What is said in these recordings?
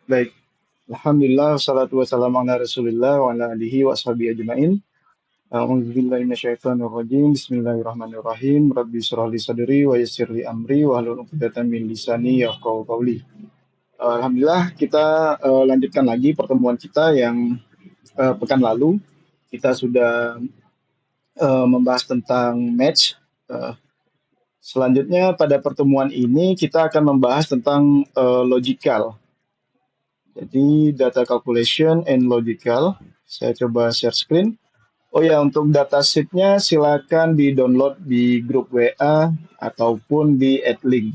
Baik, Alhamdulillah, wassalatu wassalamu ala Rasulillah wa ala alihi wa ashabihi ajma'in. A'udzubillahi minasyaitonirrajim. Bismillahirrahmanirrahim. Rabbi shrah li sadri wa yassir li amri wa hlul 'uqdatam min lisani yafqahu qawli. Alhamdulillah, kita lanjutkan lagi pertemuan kita yang pekan lalu. Kita sudah membahas tentang match. Eh, Selanjutnya pada pertemuan ini kita akan membahas tentang logical. Jadi data calculation and logical. Saya coba share screen. Oh ya, untuk datasheetnya silakan di-download di grup WA ataupun di add link.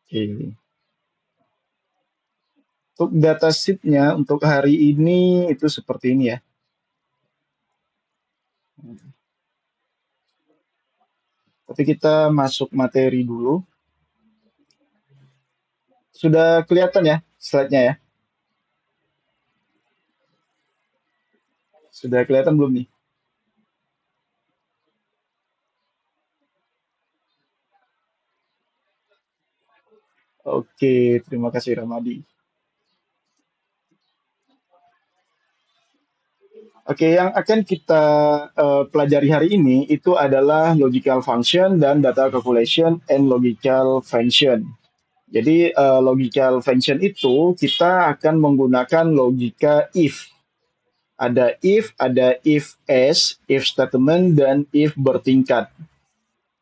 Oke. Untuk datasheetnya untuk hari ini itu seperti ini ya. Tapi kita masuk materi dulu. Sudah kelihatan ya slide-nya ya? Sudah kelihatan belum nih? Oke, terima kasih Ramadi. Oke, yang akan kita pelajari hari ini itu adalah logical function dan data calculation and logical function. Jadi logical function itu kita akan menggunakan logika if. Ada if else, if statement, dan if bertingkat.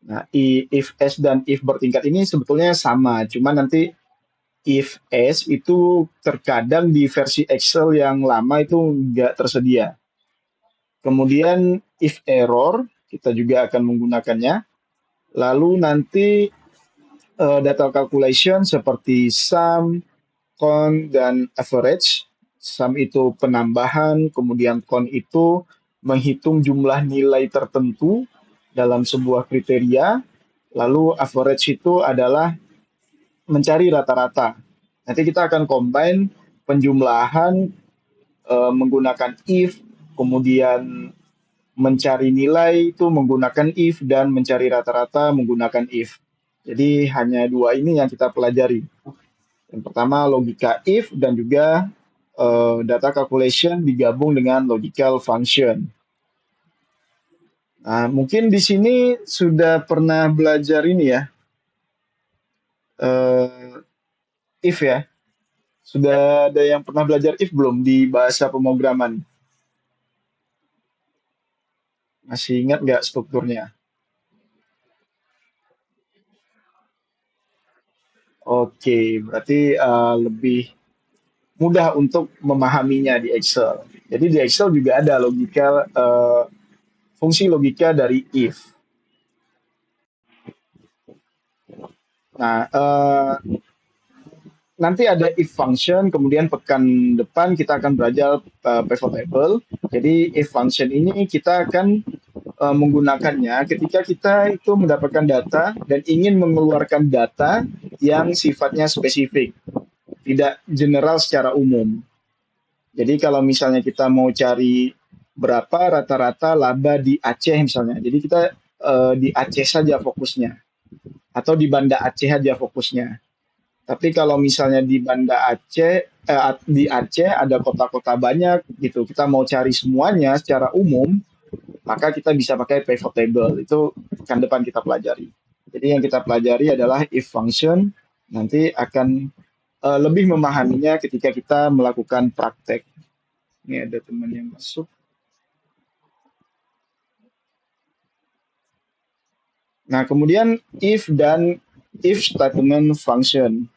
Nah, if else dan if bertingkat ini sebetulnya sama, cuma nanti if else itu terkadang di versi Excel yang lama itu nggak tersedia. Kemudian if error, kita juga akan menggunakannya. Lalu nanti data calculation seperti sum, con, dan average. Sum itu penambahan, kemudian con itu menghitung jumlah nilai tertentu dalam sebuah kriteria. Lalu average itu adalah mencari rata-rata. Nanti kita akan combine penjumlahan menggunakan if, kemudian mencari nilai itu menggunakan if, dan mencari rata-rata menggunakan if. Jadi hanya dua ini yang kita pelajari. Yang pertama logika if dan juga data calculation digabung dengan logical function. Nah, mungkin di sini sudah pernah belajar ini ya, eh, if ya. Sudah ada yang pernah belajar if belum di bahasa pemrograman? Masih ingat nggak strukturnya? Oke, berarti lebih mudah untuk memahaminya di Excel. Jadi di Excel juga ada logika fungsi logika dari if. Nah, nanti ada if function, kemudian pekan depan kita akan belajar pivot table. Jadi if function ini kita akan menggunakannya ketika kita itu mendapatkan data dan ingin mengeluarkan data yang sifatnya spesifik, tidak general secara umum. Jadi kalau misalnya kita mau cari berapa rata-rata laba di Aceh misalnya, jadi kita di Aceh saja fokusnya, atau di Banda Aceh saja fokusnya. Tapi kalau misalnya di Banda Aceh, di Aceh ada kota-kota banyak gitu, kita mau cari semuanya secara umum, maka kita bisa pakai pivot table. Itu kan depan kita pelajari. Jadi yang kita pelajari adalah if function, nanti akan lebih memahaminya ketika kita melakukan praktek. Ini ada teman yang masuk. Nah, kemudian if dan if statement function.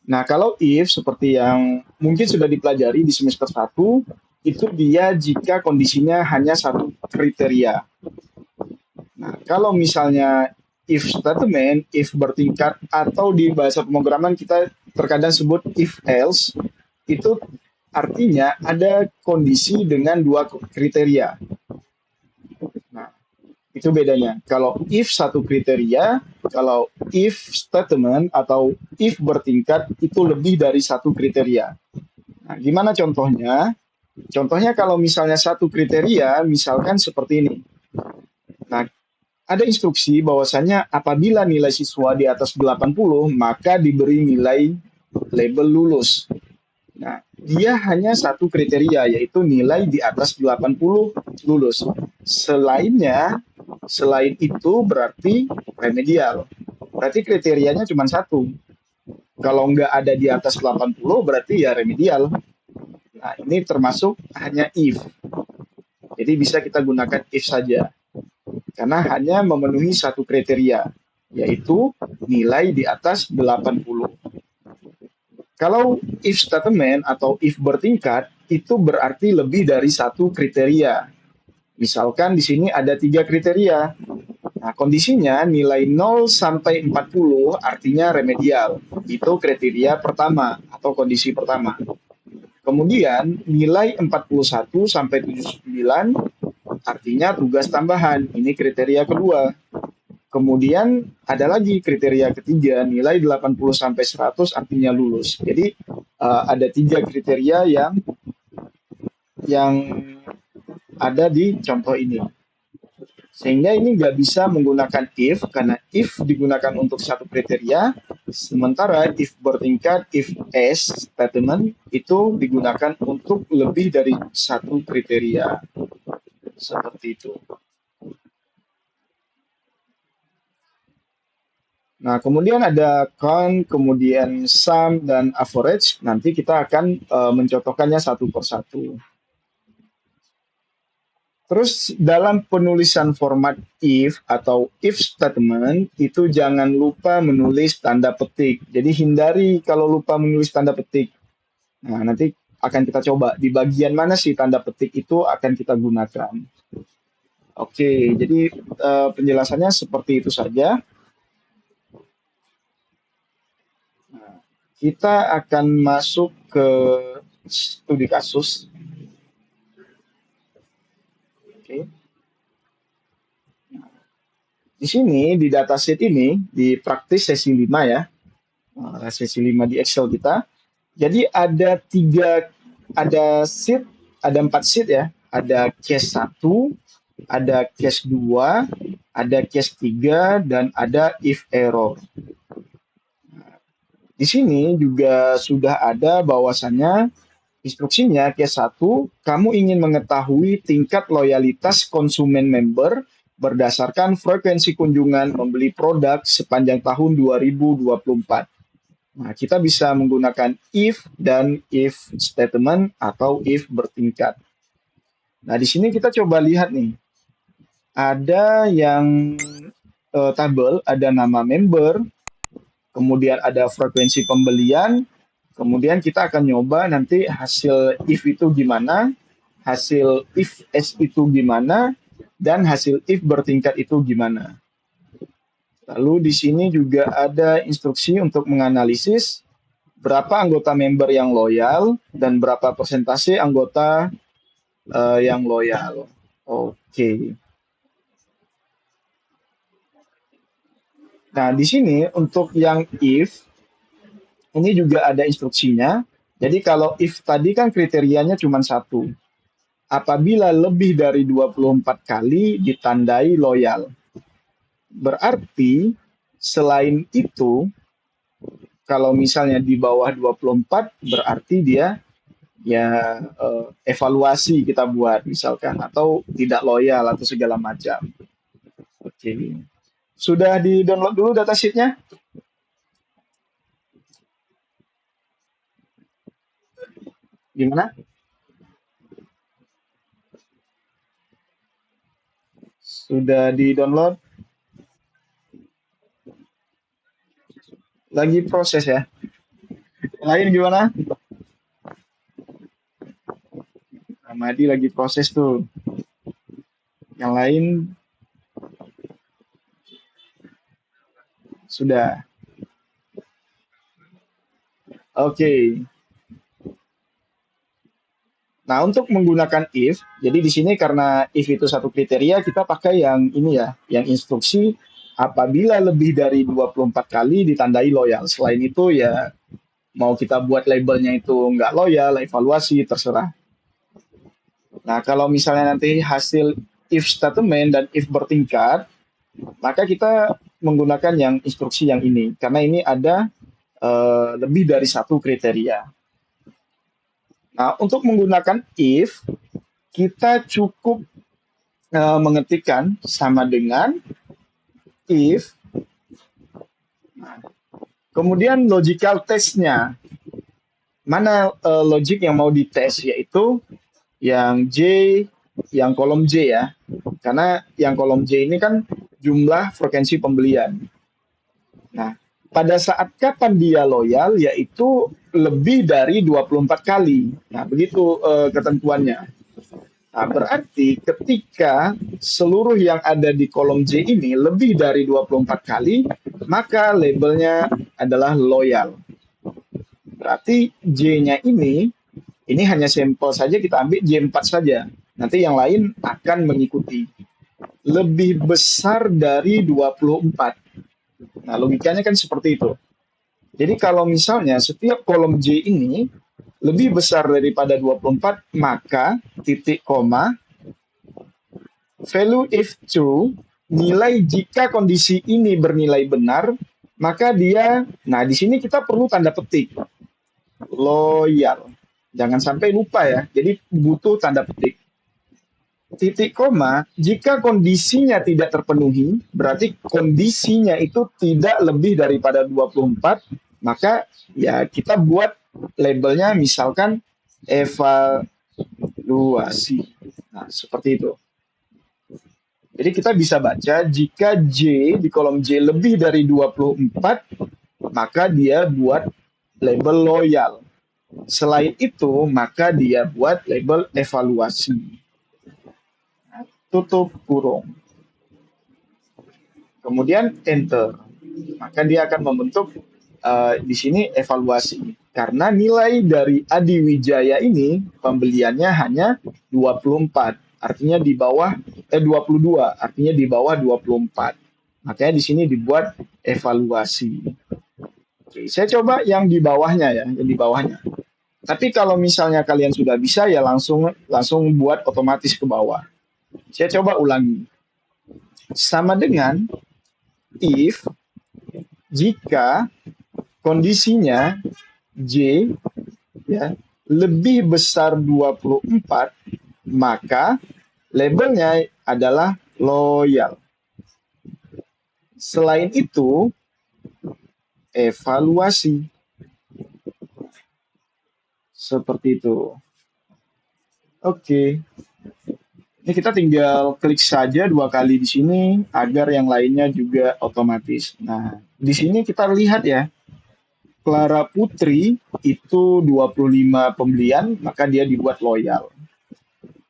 Nah, kalau if seperti yang mungkin sudah dipelajari di semester satu itu dia jika kondisinya hanya satu kriteria. Nah, kalau misalnya if statement, if bertingkat, atau di bahasa pemrograman kita terkadang sebut if else, itu artinya ada kondisi dengan dua kriteria. Nah, itu bedanya. Kalau if satu kriteria, kalau if statement atau if bertingkat itu lebih dari satu kriteria. Nah, gimana contohnya? Contohnya kalau misalnya satu kriteria, misalkan seperti ini. Nah, ada instruksi bahwasanya apabila nilai siswa di atas 80, maka diberi nilai label lulus. Nah, dia hanya satu kriteria, yaitu nilai di atas 80 lulus. Selain itu berarti remedial. Berarti kriterianya cuma satu. Kalau nggak ada di atas 80, berarti ya remedial. Nah, ini termasuk hanya if. Jadi bisa kita gunakan if saja. Karena hanya memenuhi satu kriteria, yaitu nilai di atas 80. Kalau if statement atau if bertingkat, itu berarti lebih dari satu kriteria. Misalkan di sini ada tiga kriteria. Nah, kondisinya nilai 0 sampai 40 artinya remedial. Itu kriteria pertama atau kondisi pertama. Kemudian nilai 41 sampai 79 artinya tugas tambahan. Ini kriteria kedua. Kemudian ada lagi kriteria ketiga, nilai 80 sampai 100 artinya lulus. Jadi ada tiga kriteria yang ada di contoh ini. Sehingga ini nggak bisa menggunakan if, karena if digunakan untuk satu kriteria, sementara if bertingkat, if else statement itu digunakan untuk lebih dari satu kriteria. Seperti itu. Nah, kemudian ada count, kemudian sum, dan average. Nanti kita akan mencontohkannya satu persatu. Terus dalam penulisan format if atau if statement itu jangan lupa menulis tanda petik. Jadi hindari kalau lupa menulis tanda petik. Nah, nanti akan kita coba di bagian mana sih tanda petik itu akan kita gunakan. Oke, jadi penjelasannya seperti itu saja. Kita akan masuk ke studi kasus. Oke. Di sini di dataset ini di praktis sesi 5 ya. Sesi 5 di Excel kita. Jadi ada sheet, ada 4 sheet ya. Ada case 1, ada case 2, ada case 3 dan ada if error. Di sini juga sudah ada bahwasannya instruksinya case 1, kamu ingin mengetahui tingkat loyalitas konsumen member berdasarkan frekuensi kunjungan membeli produk sepanjang tahun 2024. Nah, kita bisa menggunakan if dan if statement atau if bertingkat. Nah, di sini kita coba lihat nih. Ada yang tabel, ada nama member, kemudian ada frekuensi pembelian, kemudian kita akan nyoba nanti hasil if itu gimana, hasil if s itu gimana, dan hasil if bertingkat itu gimana. Lalu di sini juga ada instruksi untuk menganalisis berapa anggota member yang loyal dan berapa persentase anggota yang loyal. Oke. Nah, di sini untuk yang if, ini juga ada instruksinya. Jadi kalau if tadi kan kriterianya cuma satu. Apabila lebih dari 24 kali ditandai loyal. Berarti selain itu, kalau misalnya di bawah 24, berarti dia ya evaluasi kita buat misalkan. Atau tidak loyal atau segala macam. Oke. Sudah di-download dulu datasheetnya? Gimana? Sudah di-download? Lagi proses ya. Lain gimana? Ramadi lagi proses tuh. Yang lain sudah. Oke. Nah, untuk menggunakan if, jadi di sini karena if itu satu kriteria, kita pakai yang ini ya, yang instruksi apabila lebih dari 24 kali ditandai loyal. Selain itu ya mau kita buat labelnya itu nggak loyal, evaluasi, terserah. Nah, kalau misalnya nanti hasil if statement dan if bertingkat, maka kita menggunakan yang instruksi yang ini karena ini ada lebih dari satu kriteria. Nah, untuk menggunakan if kita cukup mengetikkan sama dengan if, kemudian logical testnya mana logik yang mau dites, yaitu yang J, yang kolom J ya, karena yang kolom J ini kan jumlah frekuensi pembelian. Nah, pada saat kapan dia loyal, yaitu lebih dari 24 kali. Nah, begitu ketentuannya. Nah, berarti ketika seluruh yang ada di kolom J ini lebih dari 24 kali, maka labelnya adalah loyal. Berarti J-nya ini hanya sampel saja, kita ambil J4 saja. Nanti yang lain akan mengikuti. Lebih besar dari 24. Nah, logikanya kan seperti itu. Jadi kalau misalnya setiap kolom J ini lebih besar daripada 24, maka titik koma, value if true, nilai jika kondisi ini bernilai benar, maka dia, nah di sini kita perlu tanda petik, loyal. Jangan sampai lupa ya, jadi butuh tanda petik. Titik koma, jika kondisinya tidak terpenuhi, berarti kondisinya itu tidak lebih daripada 24, maka ya kita buat labelnya misalkan evaluasi. Nah, seperti itu. Jadi kita bisa baca jika J di kolom J lebih dari 24, maka dia buat label loyal. Selain itu, maka dia buat label evaluasi. Tutup kurung. Kemudian enter. Maka dia akan membentuk di sini evaluasi. Karena nilai dari Adi Wijaya ini pembeliannya hanya 24, artinya di bawah 22, artinya di bawah 24. Makanya di sini dibuat evaluasi. Oke, saya coba yang di bawahnya ya, yang di bawahnya. Tapi kalau misalnya kalian sudah bisa ya langsung buat otomatis ke bawah. Saya coba ulangi. Sama dengan if jika kondisinya J ya lebih besar 24, maka labelnya adalah loyal. Selain itu, evaluasi. Seperti itu. Oke. Ini kita tinggal klik saja 2 kali di sini agar yang lainnya juga otomatis. Nah, di sini kita lihat ya, Clara Putri itu 25 pembelian, maka dia dibuat loyal.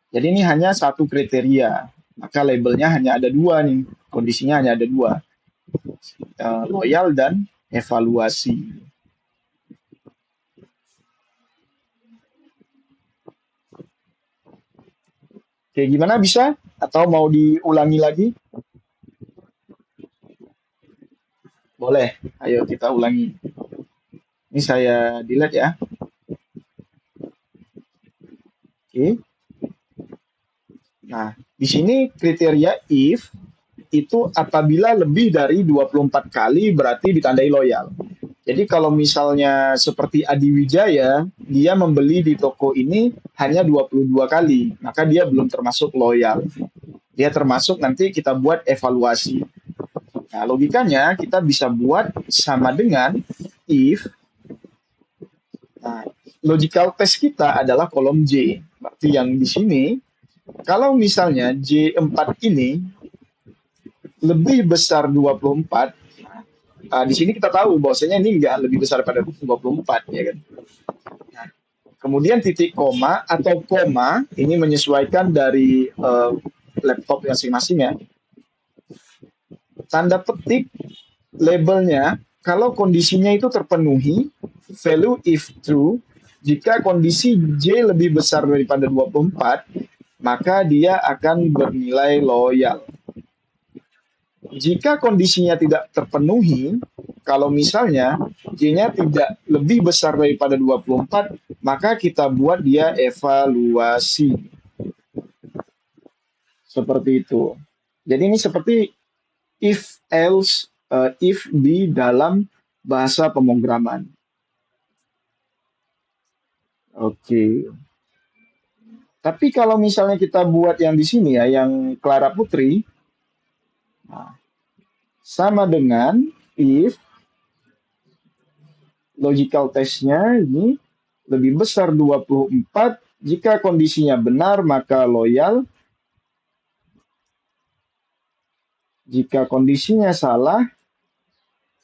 Jadi ini hanya satu kriteria, maka labelnya hanya ada dua nih, kondisinya hanya ada dua, loyal dan evaluasi. Oke, gimana bisa? Atau mau diulangi lagi? Boleh, ayo kita ulangi. Ini saya delete ya. Oke. Nah, di sini kriteria if itu apabila lebih dari 24 kali berarti ditandai loyal. Jadi kalau misalnya seperti Adi Wijaya, dia membeli di toko ini hanya 22 kali, maka dia belum termasuk loyal. Dia termasuk nanti kita buat evaluasi. Nah, logikanya kita bisa buat sama dengan if. Nah, logical test kita adalah kolom J. Berarti yang di sini, kalau misalnya J4 ini lebih besar 24, di sini kita tahu bahwasanya ini nggak lebih besar pada 24, ya kan? Nah, kemudian titik koma atau koma ini menyesuaikan dari laptop masing-masing ya. Tanda petik labelnya kalau kondisinya itu terpenuhi, value if true, jika kondisi J lebih besar daripada 24, maka dia akan bernilai loyal. Jika kondisinya tidak terpenuhi, kalau misalnya J-nya tidak lebih besar daripada 24, maka kita buat dia evaluasi. Seperti itu. Jadi ini seperti if else if di dalam bahasa pemrograman. Oke. Tapi kalau misalnya kita buat yang di sini ya, yang Clara Putri, nah, sama dengan if logical testnya ini lebih besar 24, jika kondisinya benar maka loyal, jika kondisinya salah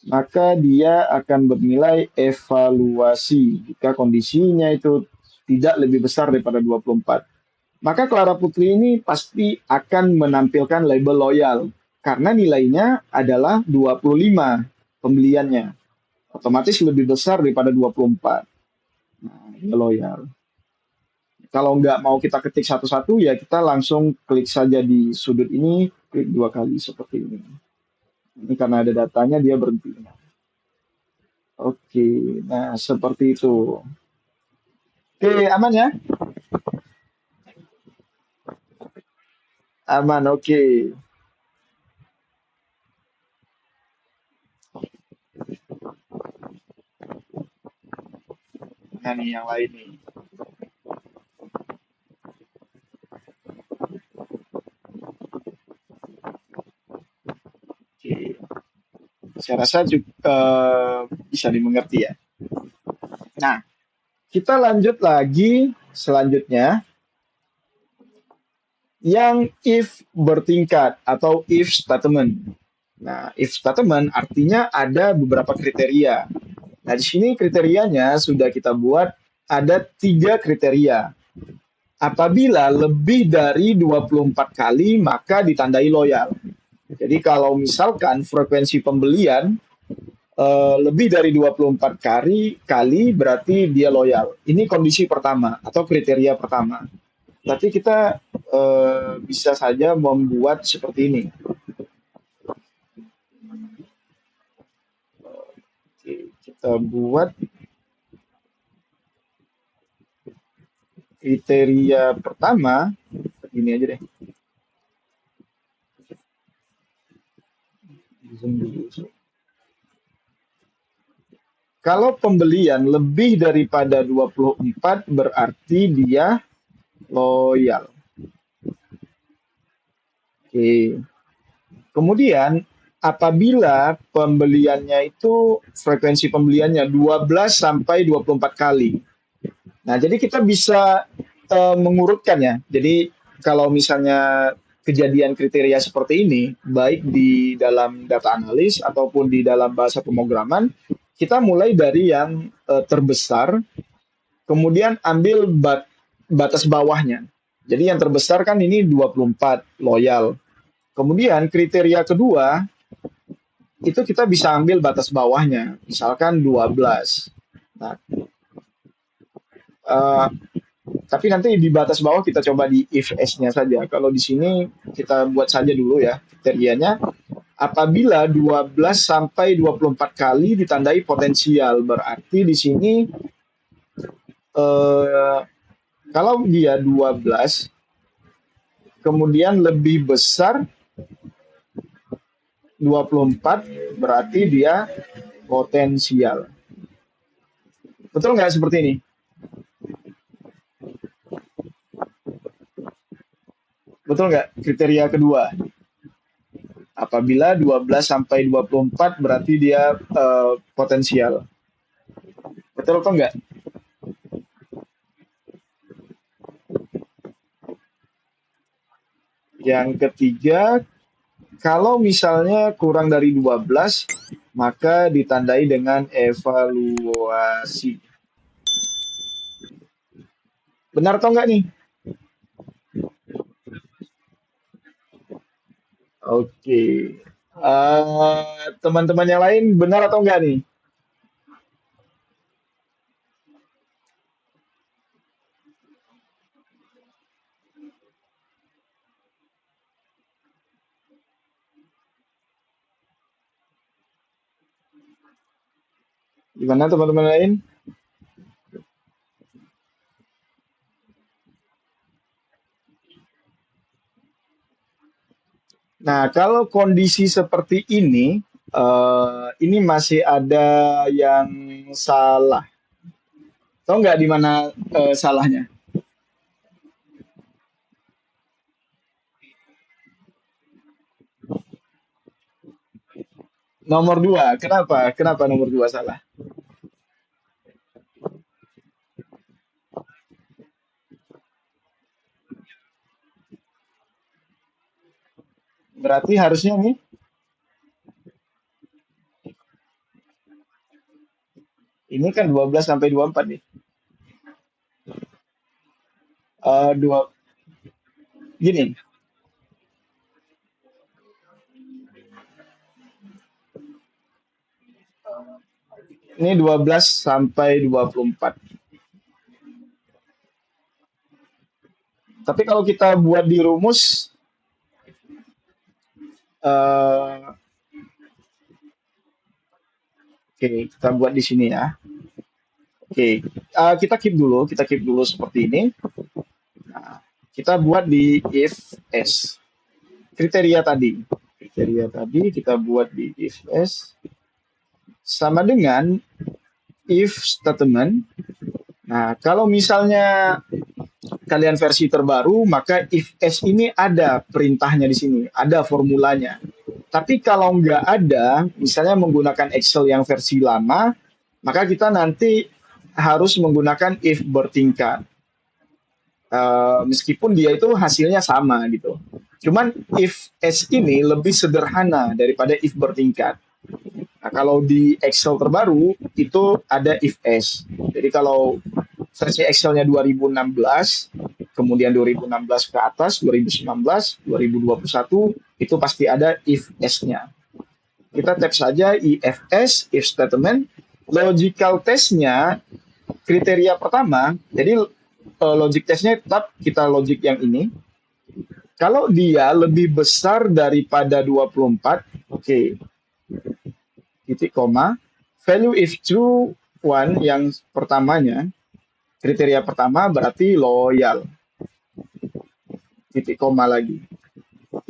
maka dia akan bernilai evaluasi jika kondisinya itu tidak lebih besar daripada 24. Maka Clara Putri ini pasti akan menampilkan label loyal karena nilainya adalah 25 pembeliannya. Otomatis lebih besar daripada 24. Nah, dia loyal. Kalau nggak mau kita ketik satu-satu, ya kita langsung klik saja di sudut ini, klik dua kali seperti ini. Ini karena ada datanya, dia berhenti. Oke, nah seperti itu. Oke, aman ya? Aman, oke. Nah nih yang lain nih. Oke, saya rasa juga bisa dimengerti ya. Nah, kita lanjut lagi selanjutnya yang if bertingkat atau if statement. Nah, if statement artinya ada beberapa kriteria. Nah, di sini kriterianya sudah kita buat ada tiga kriteria. Apabila lebih dari 24 kali, maka ditandai loyal. Jadi kalau misalkan frekuensi pembelian lebih dari 24 kali berarti dia loyal. Ini kondisi pertama atau kriteria pertama. Berarti kita bisa saja membuat seperti ini. Oke, kita buat kriteria pertama, ini aja deh. Zoom dulu. Kalau pembelian lebih daripada 24 berarti dia loyal. Oke. Kemudian apabila pembeliannya itu frekuensi pembeliannya 12 sampai 24 kali. Nah, jadi kita bisa mengurutkan ya. Jadi kalau misalnya kejadian kriteria seperti ini, baik di dalam data analis ataupun di dalam bahasa pemrograman, kita mulai dari yang terbesar, kemudian ambil batas bawahnya. Jadi yang terbesar kan ini 24 loyal. Kemudian kriteria kedua itu kita bisa ambil batas bawahnya, misalkan 12. Nah, eh, tapi nanti di batas bawah kita coba di if s-nya saja. Kalau di sini kita buat saja dulu ya kriterianya. Apabila 12 sampai 24 kali ditandai potensial, berarti di sini eh, kalau dia 12 kemudian lebih besar 24 berarti dia potensial. Betul nggak seperti ini? Betul nggak kriteria kedua? Apabila 12 sampai 24 berarti dia potensial. Betul atau enggak? Yang ketiga, kalau misalnya kurang dari 12, maka ditandai dengan evaluasi. Benar atau enggak nih? Oke. Teman-teman yang lain benar atau enggak nih? Gimana teman-teman lain? Nah, kalau kondisi seperti ini masih ada yang salah. Tahu nggak di mana salahnya? Nomor dua. Kenapa? Kenapa nomor dua salah? Berarti harusnya nih, ini kan 12 sampai 24 nih. Dua, gini, ini 12 sampai 24. Tapi kalau kita buat di rumus, oke, kita buat di sini ya. Oke, kita keep dulu seperti ini. Nah, kita buat di if s. Kriteria tadi kita buat di if s sama dengan if statement. Nah, kalau misalnya kalian versi terbaru, maka if s ini ada perintahnya di sini, ada formulanya. Tapi kalau nggak ada, misalnya menggunakan Excel yang versi lama, maka kita nanti harus menggunakan if bertingkat. Meskipun dia itu hasilnya sama gitu. Cuman if s ini lebih sederhana daripada if bertingkat. Nah, kalau di Excel terbaru itu ada if s. Jadi kalau versi Excelnya 2016, kemudian 2016 ke atas, 2019, 2021, itu pasti ada if s-nya. Kita tap saja IFS, if statement, logical testnya kriteria pertama, jadi logic testnya tetap kita logic yang ini. Kalau dia lebih besar daripada 24, oke, okay, titik koma, value if true one yang pertamanya, kriteria pertama berarti loyal, titik koma lagi.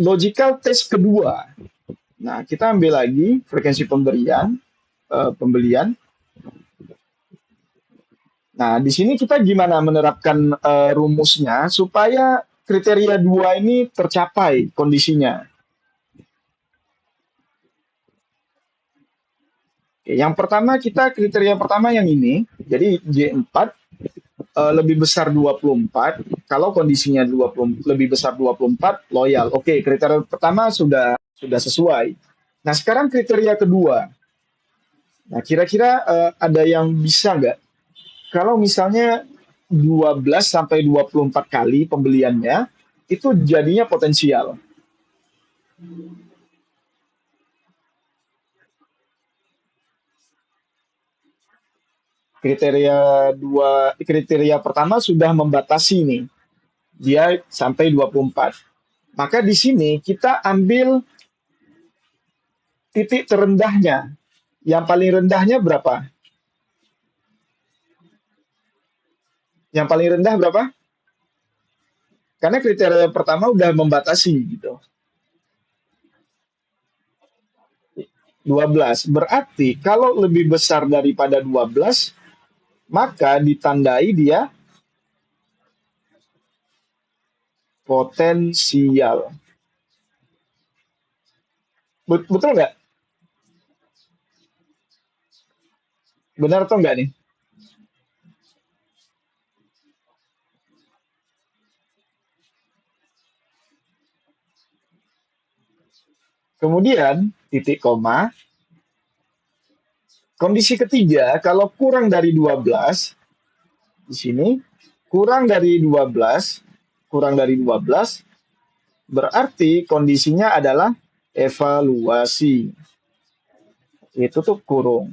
Logical test kedua, nah kita ambil lagi frekuensi pembelian. Nah, di sini kita gimana menerapkan rumusnya supaya kriteria dua ini tercapai kondisinya. Oke, yang pertama kita kriteria pertama yang ini, jadi J4 lebih besar 24, kalau kondisinya 20 lebih besar 24 loyal. Oke, kriteria pertama sudah sesuai. Nah, sekarang kriteria kedua. Nah, kira-kira ada yang bisa nggak kalau misalnya 12 sampai 24 kali pembeliannya itu jadinya potensial. Kriteria pertama sudah membatasi nih, dia sampai 24. Maka di sini kita ambil titik terendahnya. Yang paling rendahnya berapa? Yang paling rendah berapa? Karena kriteria pertama udah membatasi gitu. 12. Berarti kalau lebih besar daripada 12, maka ditandai dia potensial. Betul nggak? Benar atau nggak nih? Kemudian titik koma. Kondisi ketiga, kalau kurang dari 12, di sini kurang dari 12, kurang dari 12 berarti kondisinya adalah evaluasi. Itu tuh kurung.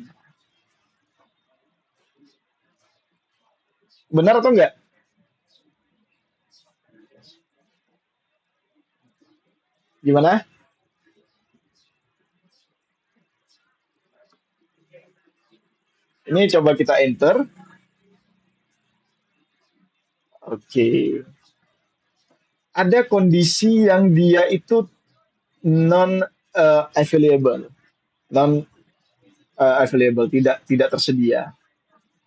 Benar atau enggak? Gimana? Ini coba kita enter. Oke. Ada kondisi yang dia itu non available, non available, tidak tersedia.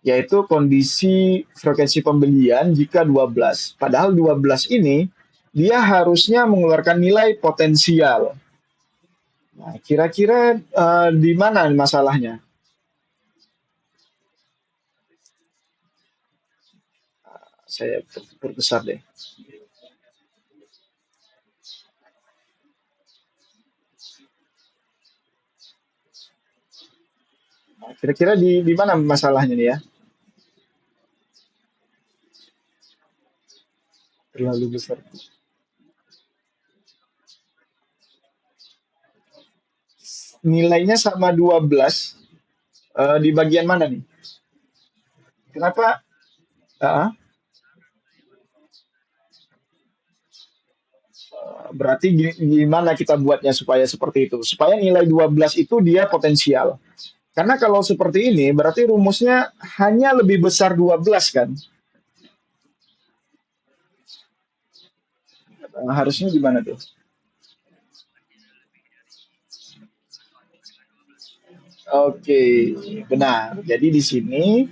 Yaitu kondisi frekuensi pembelian jika 12. Padahal 12 ini dia harusnya mengeluarkan nilai potensial. Nah, kira-kira di mana masalahnya? Saya perbesar deh. Nah, kira-kira di mana masalahnya nih ya? Terlalu besar. Nilainya sama 12 di bagian mana nih? Kenapa? Ah, berarti gimana kita buatnya supaya seperti itu? Supaya nilai 12 itu dia potensial. Karena kalau seperti ini berarti rumusnya hanya lebih besar 12 kan? Harusnya gimana tuh? Oke, benar. Jadi di sini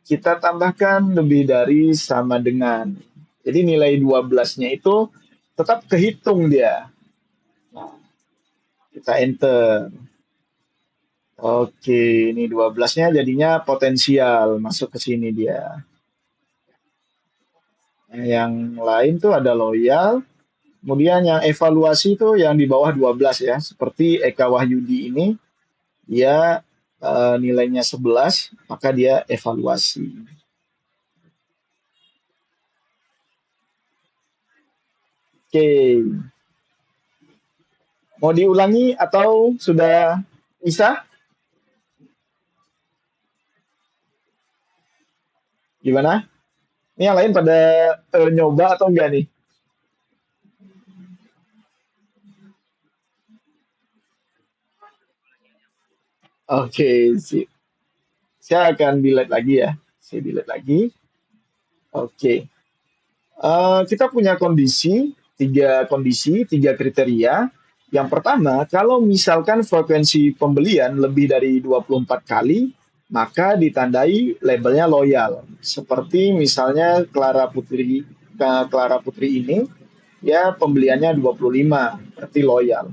kita tambahkan lebih dari sama dengan. Jadi nilai 12-nya itu tetap kehitung dia. Nah, kita enter. Oke, ini 12-nya jadinya potensial masuk ke sini dia. Nah, yang lain tuh ada loyal, kemudian yang evaluasi itu yang di bawah 12 ya. Seperti Eka Wahyudi ini, dia nilainya 11, maka dia evaluasi. Oke, mau diulangi atau sudah bisa? Gimana? Ini yang lain pada nyoba atau enggak nih? Oke, sip. Saya akan delete lagi ya. Saya delete lagi. Oke. Kita punya kondisi, tiga kriteria. Yang pertama, kalau misalkan frekuensi pembelian lebih dari 24 kali, maka ditandai labelnya loyal. Seperti misalnya Clara Putri ini, ya pembeliannya 25, berarti loyal.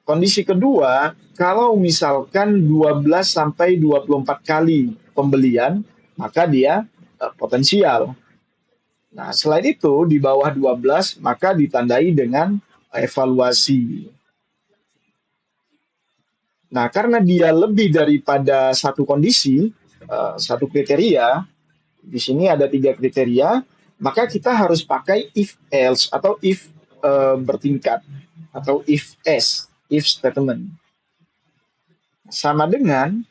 Kondisi kedua, kalau misalkan 12 sampai 24 kali pembelian, maka dia potensial. Nah, selain itu di bawah 12 maka ditandai dengan evaluasi. Nah, karena dia lebih daripada satu kondisi, satu kriteria, di sini ada tiga kriteria, maka kita harus pakai if else atau if bertingkat atau if statement. Sama dengan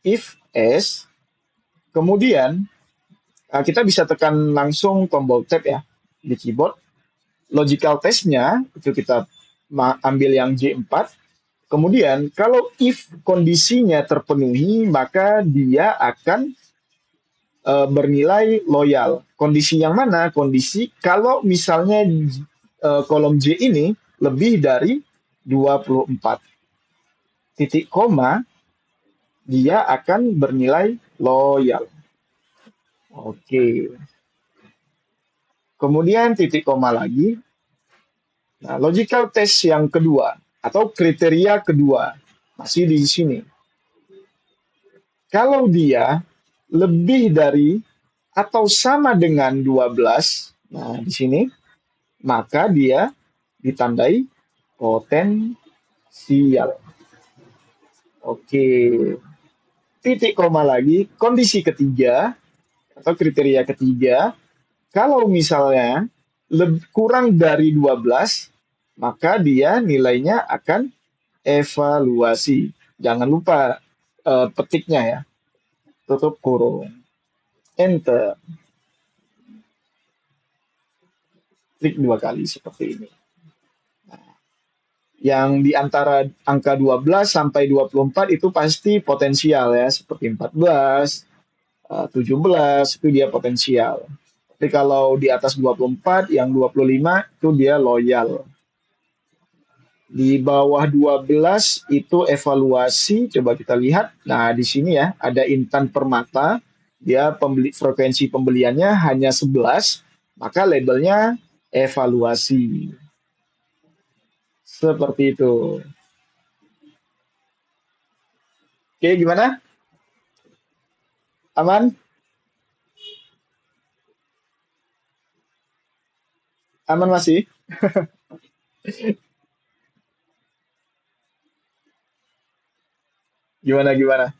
if s, kemudian kita bisa tekan langsung tombol tab ya di keyboard. Logical testnya itu kita ambil yang J4. Kemudian kalau if kondisinya terpenuhi maka dia akan bernilai loyal. Kondisi yang mana? Kondisi kalau misalnya kolom J ini lebih dari 24 titik koma, dia akan bernilai loyal. Oke. Kemudian titik koma lagi. Nah, logical test yang kedua atau kriteria kedua masih di sini. Kalau dia lebih dari atau sama dengan 12, nah di sini, maka dia ditandai potensial. Oke, titik koma lagi, kondisi ketiga atau kriteria ketiga, kalau misalnya kurang dari 12, maka dia nilainya akan evaluasi. Jangan lupa petiknya ya, tutup kurung, enter, klik dua kali seperti ini. Yang di antara angka 12 sampai 24 itu pasti potensial ya, seperti 14, 17 itu dia potensial. Tapi kalau di atas 24, yang 25 itu dia loyal. Di bawah 12 itu evaluasi, coba kita lihat. Nah, di sini ya ada Intan Permata, dia frekuensi pembeliannya hanya 11, maka labelnya evaluasi. Seperti itu. Oke, gimana? Aman? Aman masih? Gimana gimana?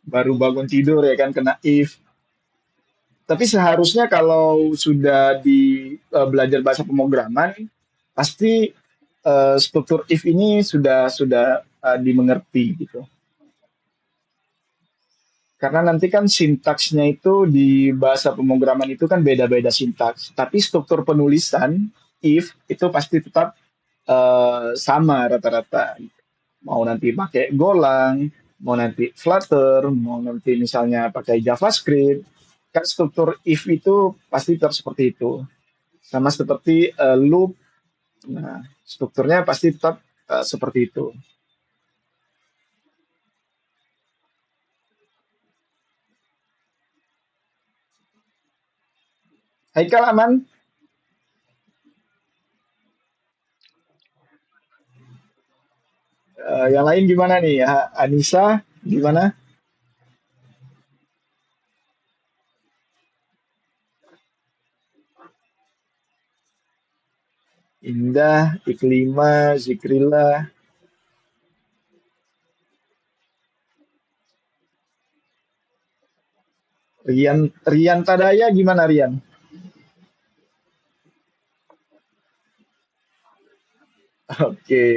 Baru bangun tidur ya kan kena if. Tapi seharusnya kalau sudah di belajar bahasa pemrograman, pasti struktur if ini sudah dimengerti gitu. Karena nanti kan sintaksnya itu di bahasa pemrograman itu kan beda-beda sintaks. Tapi struktur penulisan if itu pasti tetap sama rata-rata. Mau nanti pakai Golang, mau nanti Flutter, mau nanti misalnya pakai JavaScript, kan struktur if itu pasti tetap seperti itu. Sama seperti loop, nah strukturnya pasti tetap seperti itu. Haikal aman. Yang lain gimana nih? Anissa gimana? Indah, Iklima, Zikrila, Rian, Rian Tadaya gimana Rian? Oke,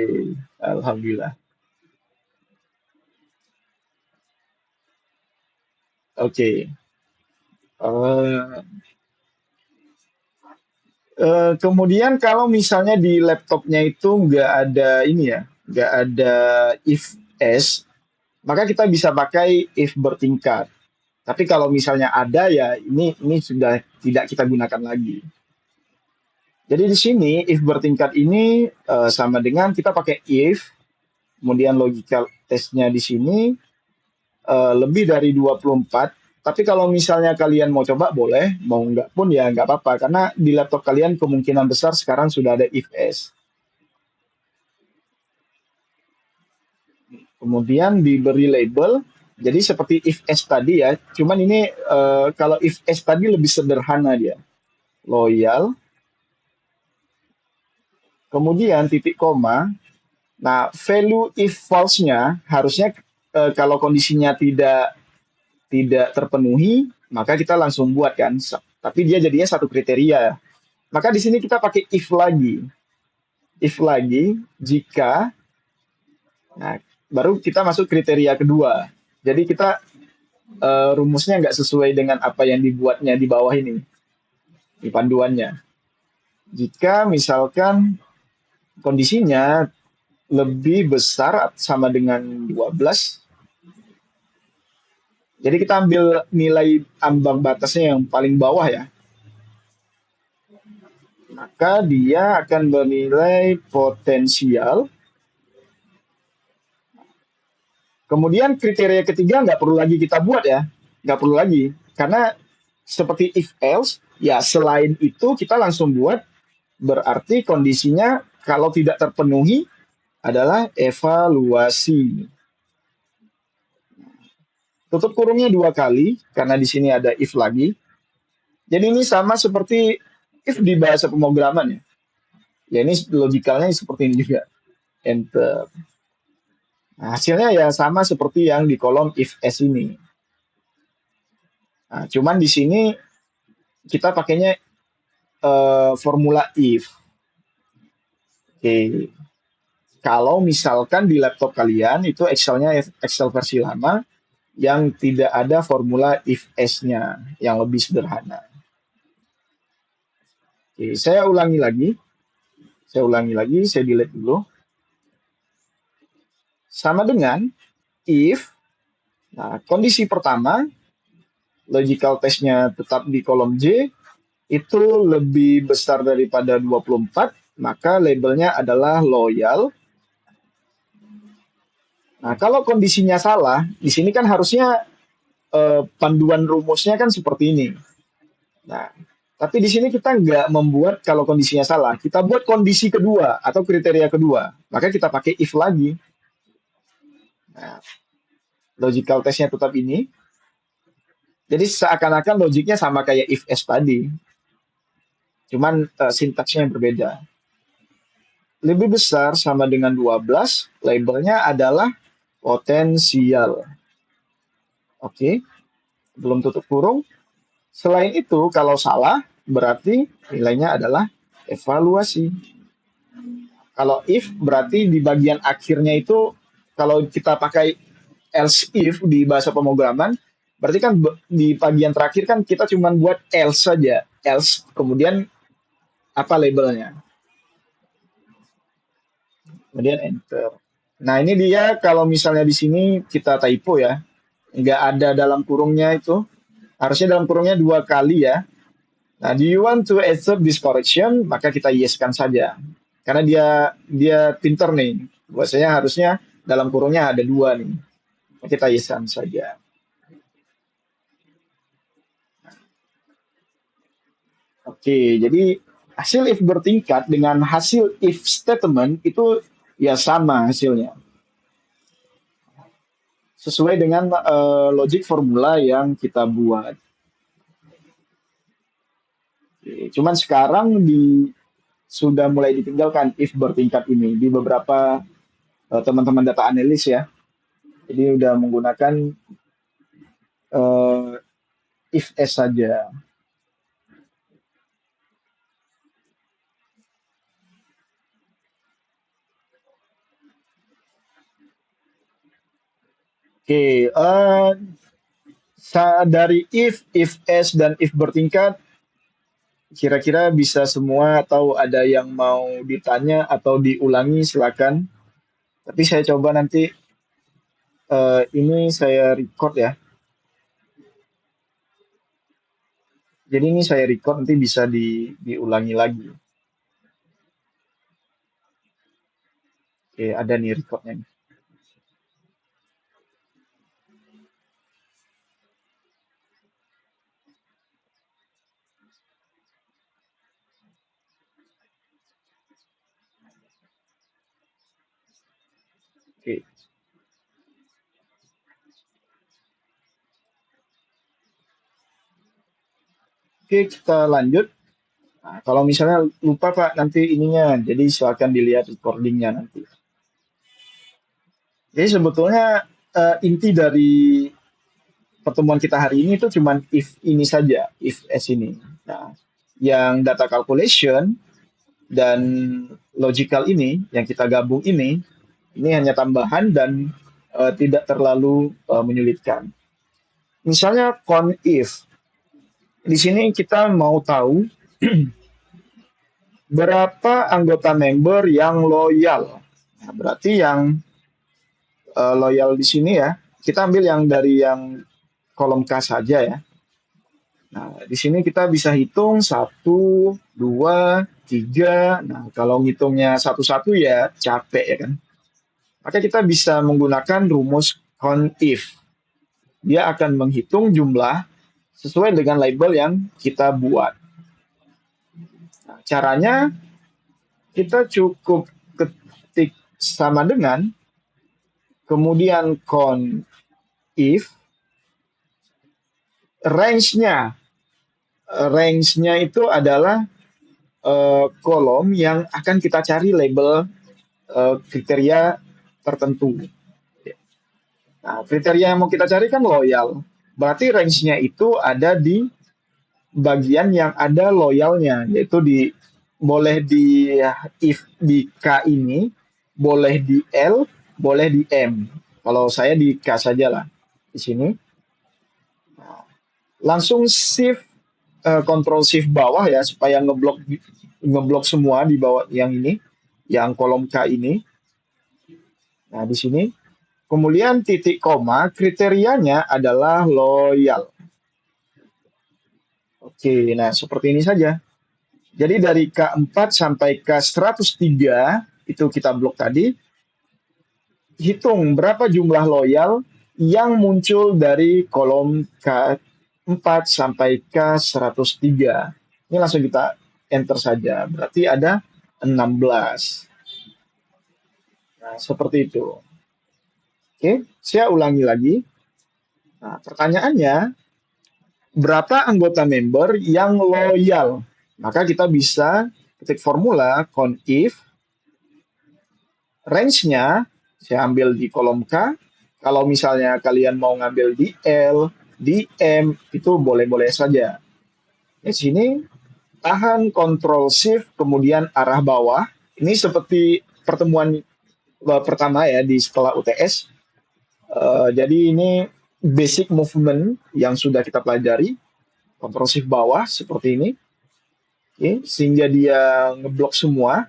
Alhamdulillah. Oke. Eh, kemudian kalau misalnya di laptopnya itu nggak ada ini ya, nggak ada if else, maka kita bisa pakai if bertingkat. Tapi kalau misalnya ada ya ini sudah tidak kita gunakan lagi. Jadi di sini if bertingkat ini sama dengan kita pakai if, kemudian logical testnya di sini lebih dari 24. Tapi kalau misalnya kalian mau coba boleh, mau nggak pun ya nggak apa-apa. Karena di laptop kalian kemungkinan besar sekarang sudah ada if else. Kemudian diberi label, jadi seperti if else tadi ya. Cuman ini kalau if else tadi lebih sederhana dia. Loyal, kemudian titik koma. Nah, value if false-nya harusnya kalau kondisinya tidak terpenuhi, maka kita langsung buat kan. Tapi dia jadinya satu kriteria. Maka di sini kita pakai if lagi. If lagi jika, nah, baru kita masuk kriteria kedua. Jadi kita rumusnya nggak sesuai dengan apa yang dibuatnya di bawah ini, di panduannya. Jika misalkan kondisinya lebih besar sama dengan 12, jadi kita ambil nilai ambang batasnya yang paling bawah ya, maka dia akan bernilai potensial. Kemudian kriteria ketiga nggak perlu lagi kita buat ya, nggak perlu lagi. Karena seperti if else, ya selain itu kita langsung buat berarti kondisinya kalau tidak terpenuhi adalah evaluasi. Tutup kurungnya dua kali karena di sini ada if lagi. Jadi ini sama seperti if di bahasa pemrograman ya. Ya ini logikalnya seperti ini juga. Enter. Nah, hasilnya ya sama seperti yang di kolom if s ini. Nah, cuman di sini kita pakainya formula if. Oke. Kalau misalkan di laptop kalian itu Excelnya Excel versi lama yang tidak ada formula if s-nya yang lebih sederhana. Oke, saya ulangi lagi. Saya ulangi lagi, saya delete dulu. Sama dengan if, nah kondisi pertama, logical testnya tetap di kolom J, itu lebih besar daripada 24, maka labelnya adalah loyal. Nah, kalau kondisinya salah, di sini kan harusnya panduan rumusnya kan seperti ini. Nah, tapi di sini kita nggak membuat kalau kondisinya salah. Kita buat kondisi kedua atau kriteria kedua. Maka kita pakai if lagi. Nah, logical testnya tetap ini. Jadi seakan-akan logiknya sama kayak if else tadi. Cuman sintaksnya yang berbeda. Lebih besar sama dengan 12, labelnya adalah potensial. Oke, belum tutup kurung. Selain itu, kalau salah, berarti nilainya adalah evaluasi. Kalau if, berarti di bagian akhirnya itu, kalau kita pakai else if di bahasa pemrograman, berarti kan di bagian terakhir kan kita cuma buat else saja. Else, kemudian apa labelnya. Kemudian enter. Nah, ini dia kalau misalnya di sini kita typo ya, nggak ada dalam kurungnya itu. Harusnya dalam kurungnya dua kali ya. Nah, do you want to accept this correction? Maka kita yes-kan saja. Karena dia dia pinter nih. Bahwasanya harusnya dalam kurungnya ada dua nih. Kita yes-kan saja. Oke, jadi hasil if bertingkat dengan hasil if statement itu ya sama hasilnya. Sesuai dengan logic formula yang kita buat. Oke, cuman sekarang sudah mulai ditinggalkan if bertingkat ini di beberapa teman-teman data analis ya. Jadi udah menggunakan eh, if s saja. Oke, dari if s dan if bertingkat, kira-kira bisa semua atau ada yang mau ditanya atau diulangi silakan. Tapi saya coba nanti ini saya record ya. Jadi ini saya record nanti bisa diulangi lagi. Oke, ada nih recordnya. Oke, oke kita lanjut. Nah, kalau misalnya lupa Pak nanti ininya, jadi silakan dilihat recordingnya nanti. Jadi sebetulnya inti dari pertemuan kita hari ini itu cuman if ini saja, if s ini. Nah, yang data calculation dan logical ini yang kita gabung ini hanya tambahan dan tidak terlalu menyulitkan. Misalnya if, di sini kita mau tahu berapa anggota member yang loyal. Nah, berarti yang loyal di sini ya, kita ambil yang dari yang kolom K saja ya. Nah, di sini kita bisa hitung satu, 2, 3. Nah, kalau ngitungnya satu-satu ya capek ya kan. Maka kita bisa menggunakan rumus CONIF. Dia akan menghitung jumlah sesuai dengan label yang kita buat. Nah, caranya kita cukup ketik sama dengan kemudian CONIF range-nya. Range-nya itu adalah kolom yang akan kita cari label kriteria tertentu. Nah, kriteria yang mau kita cari kan loyal. Berarti range-nya itu ada di bagian yang ada loyalnya, yaitu di boleh di if di K ini, boleh di L, boleh di M. Kalau saya di K saja lah di sini. Langsung shift control shift bawah ya supaya ngeblok semua di bawah yang ini, yang kolom K ini. Nah, di sini kemudian titik koma kriterianya adalah loyal. Oke, nah seperti ini saja. Jadi dari K4 sampai K103 itu kita blok tadi, hitung berapa jumlah loyal yang muncul dari kolom K4 sampai K103. Ini langsung kita enter saja. Berarti ada 16. Nah, seperti itu. Oke, saya ulangi lagi. Nah, pertanyaannya, berapa anggota member yang loyal? Maka kita bisa ketik formula conif range-nya saya ambil di kolom K. Kalau misalnya kalian mau ngambil di L, di M, itu boleh-boleh saja. Di sini tahan Ctrl Shift kemudian arah bawah. Ini seperti pertemuan pertama ya di setelah UTS. Jadi ini basic movement yang sudah kita pelajari. Ctrl Shift bawah seperti ini. Oke, sehingga dia ngeblok semua.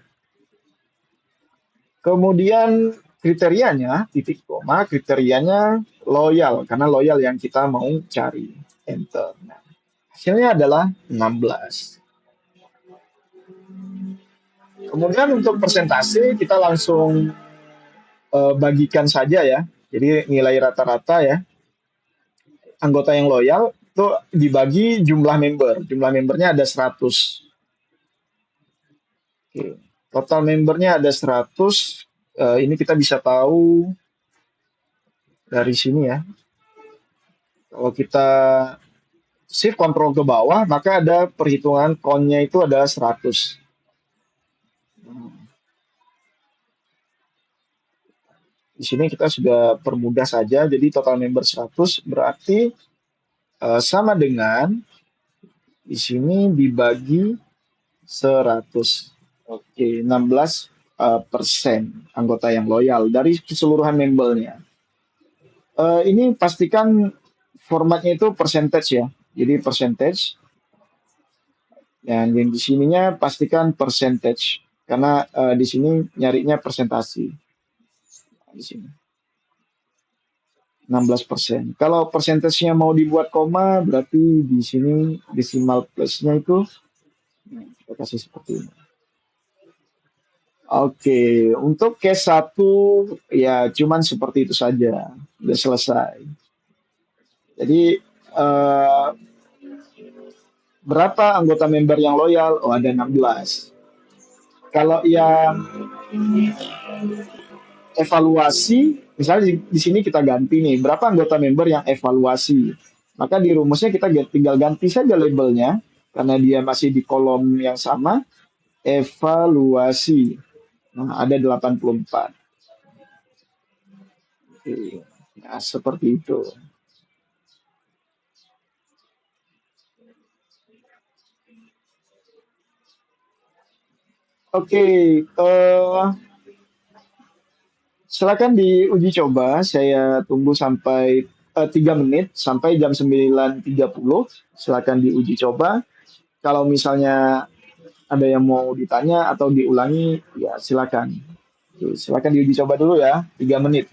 Kemudian kriterianya, titik koma, kriterianya loyal, karena loyal yang kita mau cari. Enter. Nah, hasilnya adalah 16. Kemudian untuk persentase kita langsung bagikan saja ya. Jadi nilai rata-rata ya. Anggota yang loyal itu dibagi jumlah member. Jumlah membernya ada 100. Oke. Total membernya ada 100. Ini kita bisa tahu dari sini ya. Kalau kita shift kontrol ke bawah, maka ada perhitungan count-nya itu ada 100. Di sini kita sudah permudah saja, jadi total member 100 berarti sama dengan di sini dibagi 100. Oke, 16 persen anggota yang loyal dari keseluruhan membernya. Ini pastikan formatnya itu percentage ya. Jadi percentage dan yang di sininya pastikan percentage karena di sini nyarinya persentasi di sini 16%. Kalau persentasenya mau dibuat koma berarti di sini decimal place-nya itu kita kasih seperti ini. Oke, untuk case satu ya cuman seperti itu saja. Udah selesai. Jadi eh, berapa anggota member yang loyal? Oh, ada 16. Kalau yang evaluasi, misalnya di sini kita ganti nih, berapa anggota member yang evaluasi? Maka di rumusnya kita tinggal ganti saja labelnya, karena dia masih di kolom yang sama, evaluasi. Nah, ada 84. Oke. Nah, seperti itu. Oke, silakan diuji coba. Saya tunggu sampai 3 menit sampai jam 9.30. Silakan diuji coba. Kalau misalnya ada yang mau ditanya atau diulangi, ya silakan. Oke, silakan diuji coba dulu ya, 3 menit.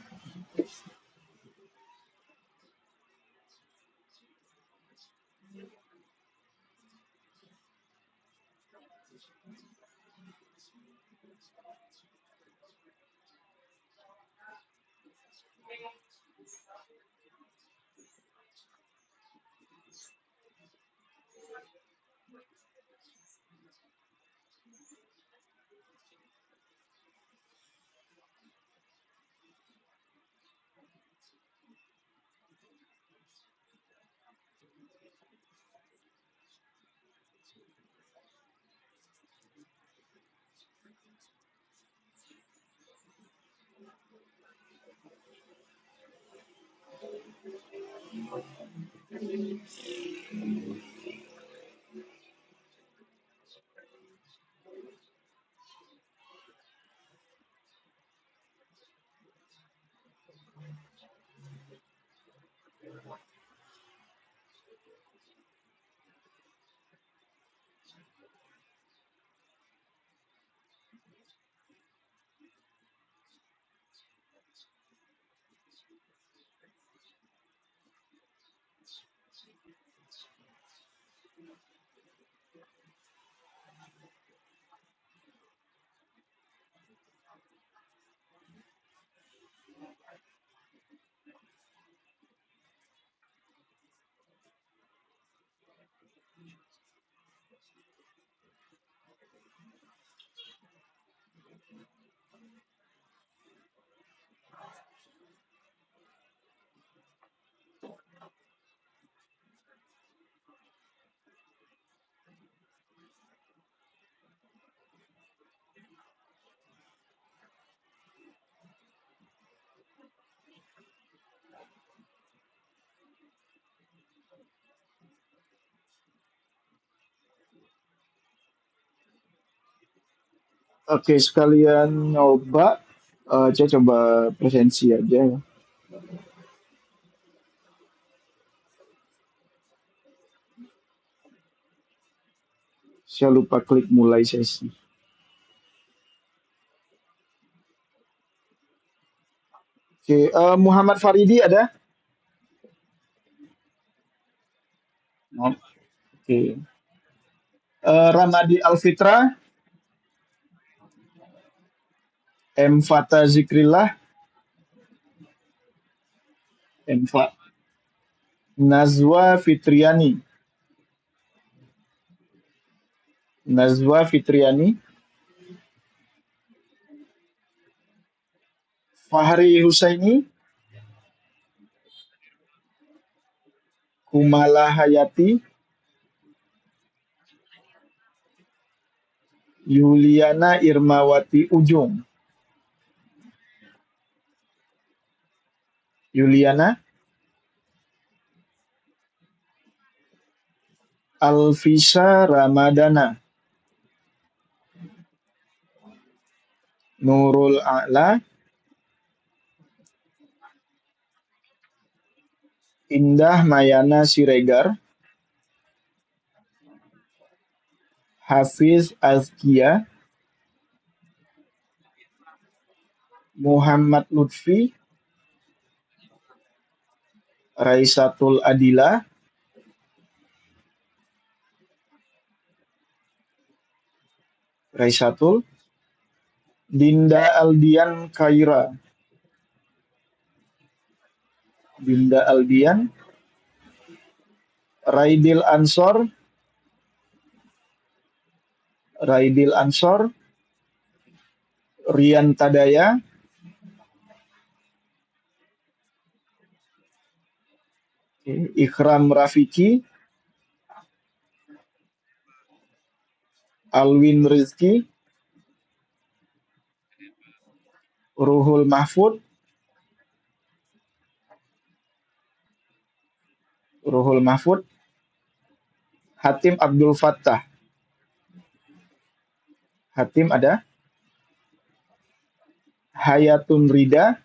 Oke, sekalian nyoba, saya coba presensi aja ya. Saya lupa klik mulai sesi. Oke, Muhammad Faridi ada? No. Oke. Ramadi Alfitra, M. Fata Zikrillah, M. Nazwa Fitriani, Nazwa Fitriani, Fahri Husaini, Kumala Hayati, Yuliana Irmawati Ujung, Yuliana, Alfisa Ramadana, Nurul A'la, Indah Mayana Siregar, Hafiz Azkia, Muhammad Lutfi, Raisatul Adila, Raisatul, Dinda Aldian Kaira, Dinda Aldian, Raidil Ansor, Raidil Ansor, Rian Tadaya, Ikram Rafiki, Alwin Rizki, Ruhul Mahfud, Ruhul Mahfud, Hatim Abdul Fattah, Hatim ada, Hayatun Rida,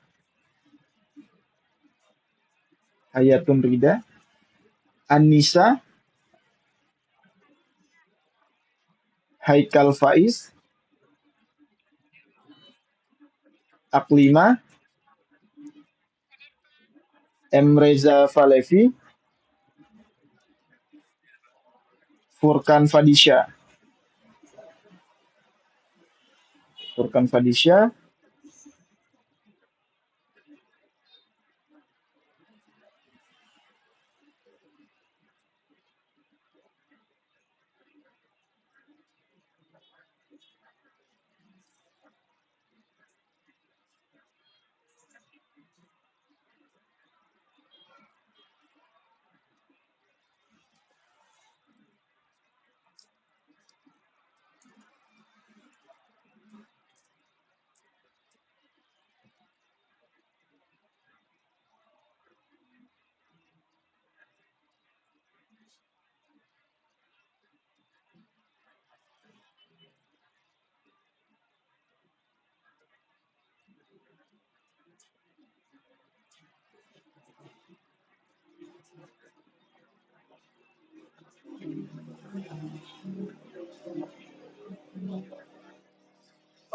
Hayatun Rida, Anissa, Haikal Faiz, Aklima, M. Reza Falevi, Furkan Fadisha, Furkan Fadisha.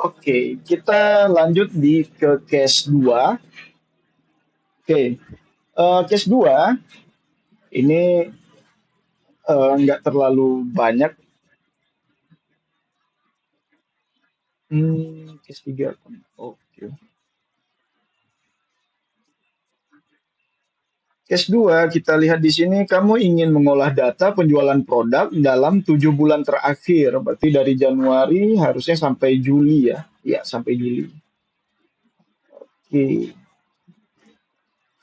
Oke, kita lanjut ke case 2. Oke, case 2 ini nggak terlalu banyak. Case 3. Oke. Case 2, kita lihat di sini kamu ingin mengolah data penjualan produk dalam 7 bulan terakhir. Berarti dari Januari harusnya sampai Juli ya. Ya, sampai Juli. Oke.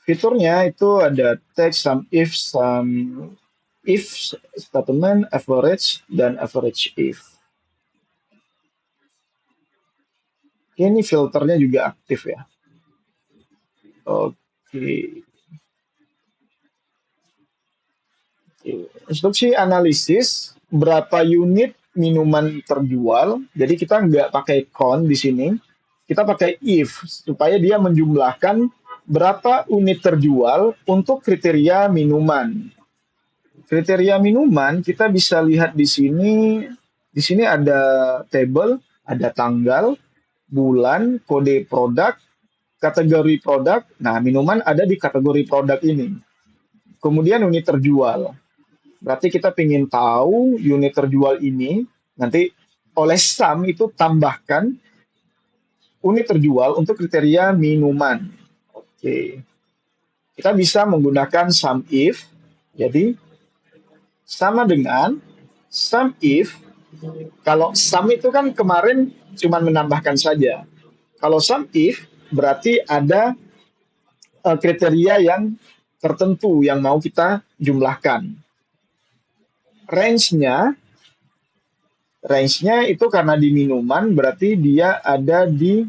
Fiturnya itu ada text, if statement, average, dan average if. Oke, ini filternya juga aktif ya. Oke. Instruksi analisis berapa unit minuman terjual. Jadi kita nggak pakai count di sini, kita pakai if supaya dia menjumlahkan berapa unit terjual untuk kriteria minuman. Kriteria minuman kita bisa lihat di sini. Di sini ada table, ada tanggal, bulan, kode produk, kategori produk. Nah, minuman ada di kategori produk ini. Kemudian unit terjual. Berarti kita ingin tahu unit terjual ini, nanti oleh sum itu tambahkan unit terjual untuk kriteria minuman. Oke. Kita bisa menggunakan sum if. Jadi sama dengan sum if. Kalau sum itu kan kemarin cuma menambahkan saja. Kalau sum if berarti ada kriteria yang tertentu yang mau kita jumlahkan. Range-nya Range-nya itu karena di minuman berarti dia ada di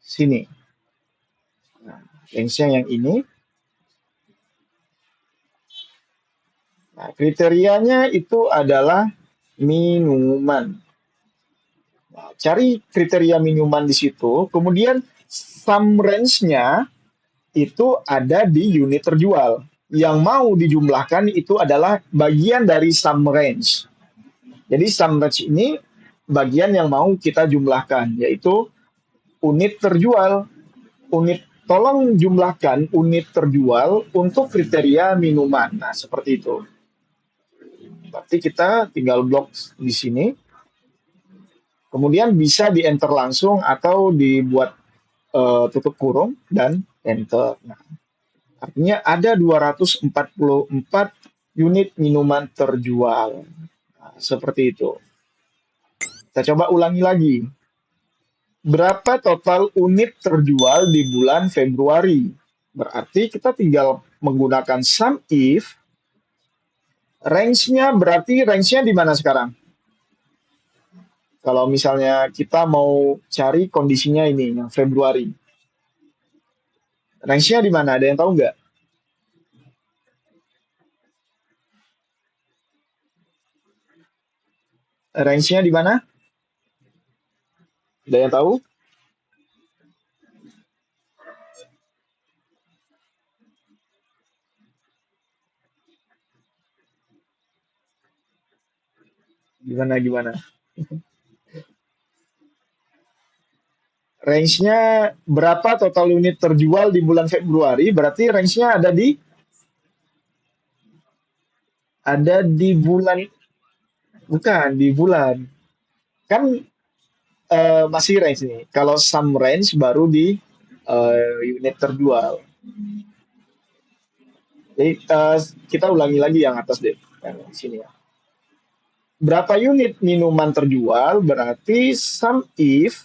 sini. Nah, range-nya yang ini. Nah, kriterianya itu adalah minuman. Nah, cari kriteria minuman di situ, kemudian sum range-nya itu ada di unit terjual. Yang mau dijumlahkan itu adalah bagian dari sum range. Jadi sum range ini bagian yang mau kita jumlahkan, yaitu unit terjual. Tolong jumlahkan unit terjual untuk kriteria minuman. Nah, seperti itu. Berarti kita tinggal blok di sini. Kemudian bisa di-enter langsung atau dibuat tutup kurung dan enter. Nah, artinya ada 244 unit minuman terjual. Nah, seperti itu. Kita coba ulangi lagi. Berapa total unit terjual di bulan Februari? Berarti kita tinggal menggunakan sum if. Range-nya di mana sekarang? Kalau misalnya kita mau cari kondisinya ini, yang Februari. Range-nya di mana? Ada yang tahu nggak? Range-nya di mana? Ada yang tahu? Gimana? Range-nya berapa total unit terjual di bulan Februari? Berarti range-nya ada di bulan, bukan di bulan. Kan masih range nih. Kalau sum range baru di unit terjual. Jadi kita ulangi lagi yang atas deh, yang sini ya. Berapa unit minuman terjual? Berarti sum if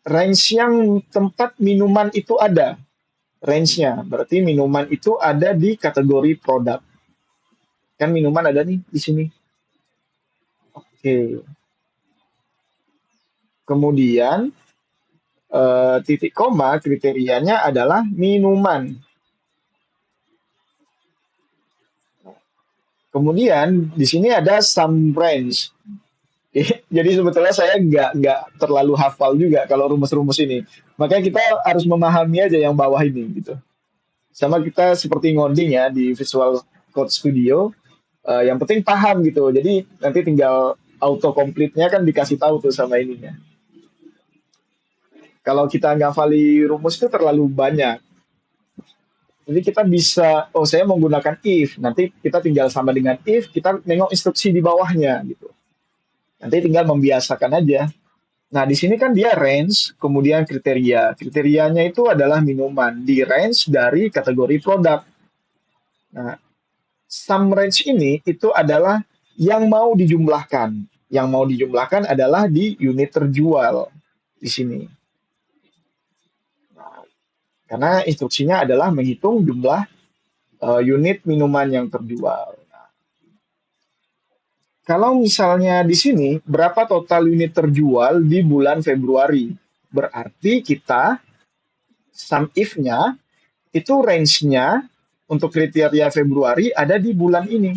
range yang tempat minuman itu ada. Range-nya. Berarti minuman itu ada di kategori produk. Kan minuman ada nih di sini. Oke. Kemudian titik koma kriterianya adalah minuman. Kemudian di sini ada some range. Jadi sebetulnya saya nggak terlalu hafal juga kalau rumus-rumus ini. Makanya kita harus memahami aja yang bawah ini gitu. Sama kita seperti ngoding ya di Visual Code Studio. Yang penting paham gitu. Jadi nanti tinggal auto complete-nya kan dikasih tahu tuh sama ininya. Kalau kita nggak hafali rumus itu terlalu banyak. Jadi kita bisa, oh saya menggunakan if, nanti kita tinggal sama dengan if, kita nengok instruksi di bawahnya gitu. Nanti tinggal membiasakan aja. Nah, di sini kan dia range, kemudian kriteria. Kriterianya itu adalah minuman di range dari kategori produk. Nah, sum range ini itu adalah yang mau dijumlahkan. Yang mau dijumlahkan adalah di unit terjual di sini. Karena instruksinya adalah menghitung jumlah unit minuman yang terjual. Kalau misalnya di sini, berapa total unit terjual di bulan Februari? Berarti kita sum if-nya itu range-nya untuk kriteria Februari ada di bulan ini.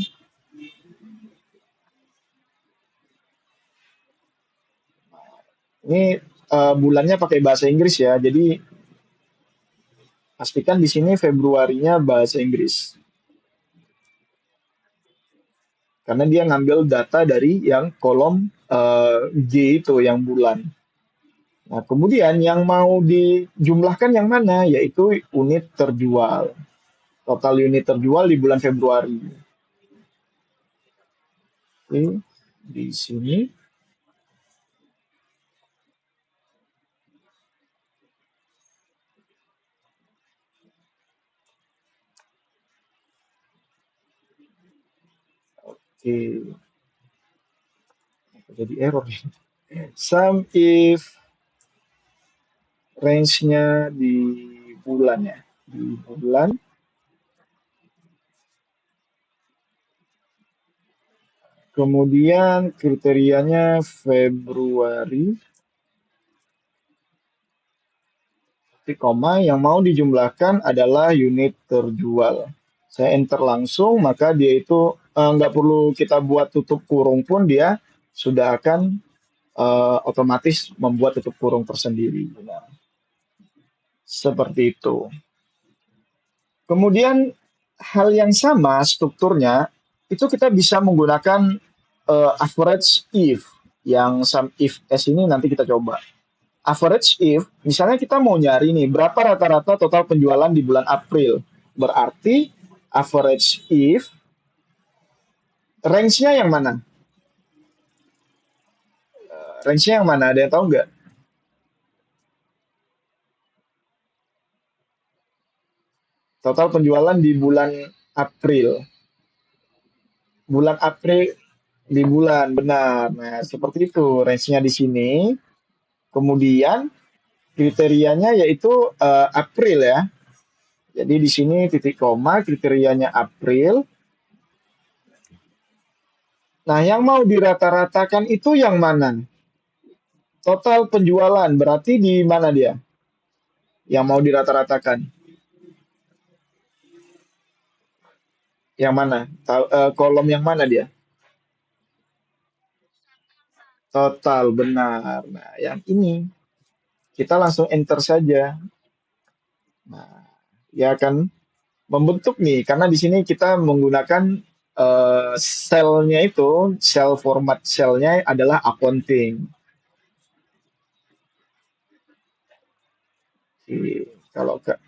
Ini bulannya pakai bahasa Inggris ya, jadi pastikan di sini Februarinya bahasa Inggris. Karena dia ngambil data dari yang kolom G itu, yang bulan. Nah, kemudian yang mau dijumlahkan yang mana? Yaitu unit terjual. Total unit terjual di bulan Februari. Oke, di sini. Oke, jadi error. Sum if range-nya di bulan ya. Di bulan, kemudian kriterianya Februari, titik koma, yang mau dijumlahkan adalah unit terjual. Saya enter langsung, maka dia itu nggak perlu kita buat tutup kurung pun dia sudah akan otomatis membuat tutup kurung tersendiri. Nah, seperti itu. Kemudian hal yang sama strukturnya itu kita bisa menggunakan average if yang sum if s ini nanti kita coba. Average if misalnya kita mau nyari nih berapa rata-rata total penjualan di bulan April. Berarti average if range-nya yang mana? Range-nya yang mana? Ada yang tahu nggak? Total penjualan di bulan April. Bulan April di bulan, benar. Nah, seperti itu range-nya di sini. Kemudian kriterianya yaitu April ya. Jadi di sini titik koma kriterianya April. Nah, yang mau dirata-ratakan itu yang mana? Total penjualan berarti di mana dia? Yang mau dirata-ratakan. Yang mana? Kolom yang mana dia? Total, benar. Nah, yang ini kita langsung enter saja. Nah, ya akan membentuk nih karena di sini kita menggunakan sel format selnya adalah accounting. Oke, kalau ke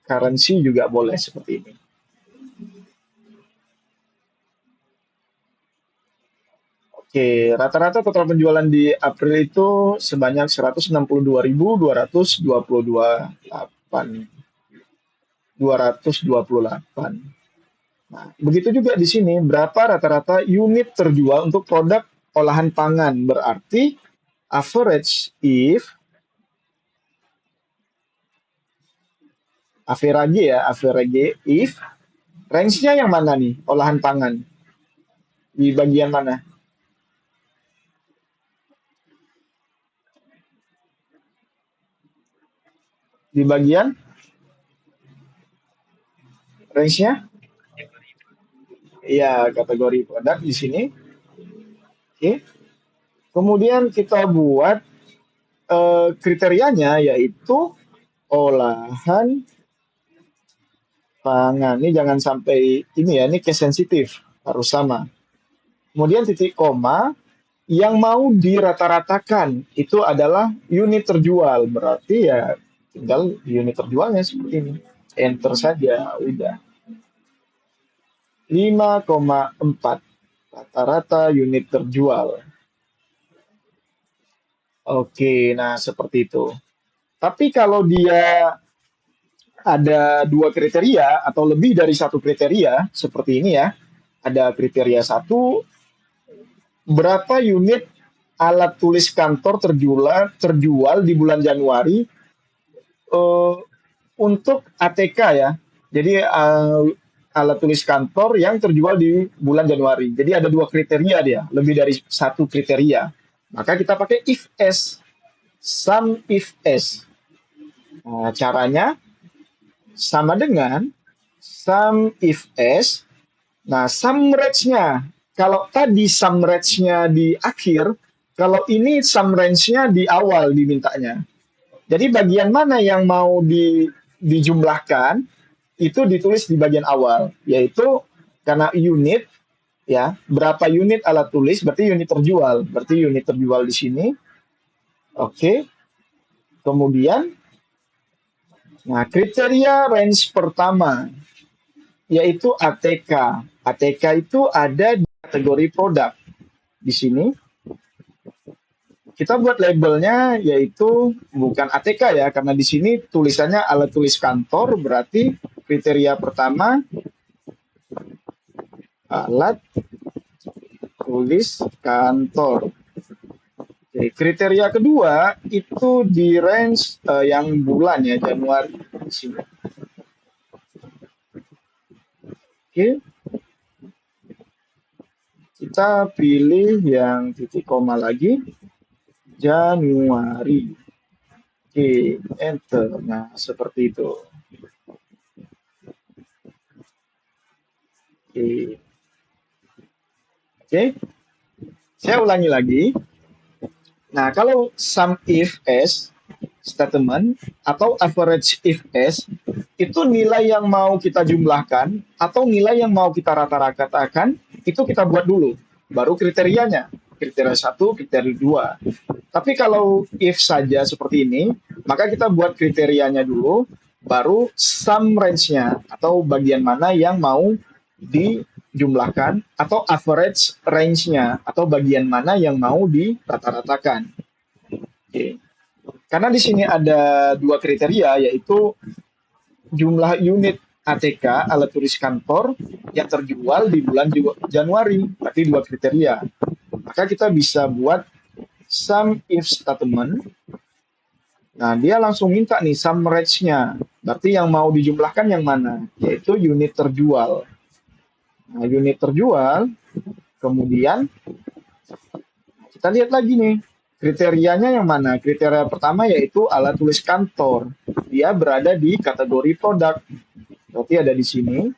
currency juga boleh seperti ini. Oke, rata-rata total penjualan di April itu sebanyak 162.228. Nah, begitu juga di sini berapa rata-rata unit terjual untuk produk olahan pangan. Berarti average if average if range-nya yang mana nih olahan pangan? Di bagian mana? Di bagian range-nya? Iya, kategori produk di sini. Oke. Kemudian kita buat kriterianya yaitu olahan pangan. Ini jangan sampai ini ya, ini case sensitif, harus sama. Kemudian titik koma yang mau dirata-ratakan itu adalah unit terjual. Berarti ya tinggal unit terjualnya seperti ini. Enter saja, udah. 5,4 rata-rata unit terjual. Oke, nah seperti itu. Tapi kalau dia ada dua kriteria atau lebih dari satu kriteria, seperti ini ya, ada kriteria satu, berapa unit alat tulis kantor terjual di bulan Januari eh, untuk ATK ya. Jadi alat tulis kantor yang terjual di bulan Januari. Jadi ada dua kriteria dia, lebih dari satu kriteria. Maka kita pakai if s, sum if s. Nah, caranya sama dengan sum if s. Nah, sum range-nya. Kalau tadi sum range-nya di akhir, kalau ini sum range-nya di awal dimintanya. Jadi bagian mana yang mau dijumlahkan itu ditulis di bagian awal, yaitu karena unit ya, berapa unit alat tulis berarti unit terjual. Berarti unit terjual di sini. Oke. Kemudian nah kriteria range pertama yaitu ATK. ATK itu ada di kategori produk. Di sini kita buat labelnya yaitu bukan ATK ya, karena di sini tulisannya alat tulis kantor, berarti kriteria pertama alat tulis kantor. Oke, kriteria kedua itu di range yang bulan ya, Januari. Di sini. Oke, kita pilih yang titik koma lagi, Januari. Oke, enter. Nah, seperti itu. Oke, oke. Saya ulangi lagi. Nah, kalau sum if s statement atau average if s itu nilai yang mau kita jumlahkan atau nilai yang mau kita rata-ratakan itu kita buat dulu, baru kriterianya. Kriteria satu, kriteria dua. Tapi kalau if saja seperti ini, maka kita buat kriterianya dulu, baru sum range-nya atau bagian mana yang mau dijumlahkan atau average range-nya atau bagian mana yang mau dirata-ratakan. Oke. Karena di sini ada dua kriteria yaitu jumlah unit ATK alat tulis kantor yang terjual di bulan Januari, berarti dua kriteria. Maka kita bisa buat sum if statement. Nah, dia langsung minta nih sum range-nya. Berarti yang mau dijumlahkan yang mana? Yaitu unit terjual. Nah, unit terjual, kemudian kita lihat lagi nih, kriterianya yang mana? Kriteria pertama yaitu alat tulis kantor. Dia berada di kategori produk. Berarti ada di sini.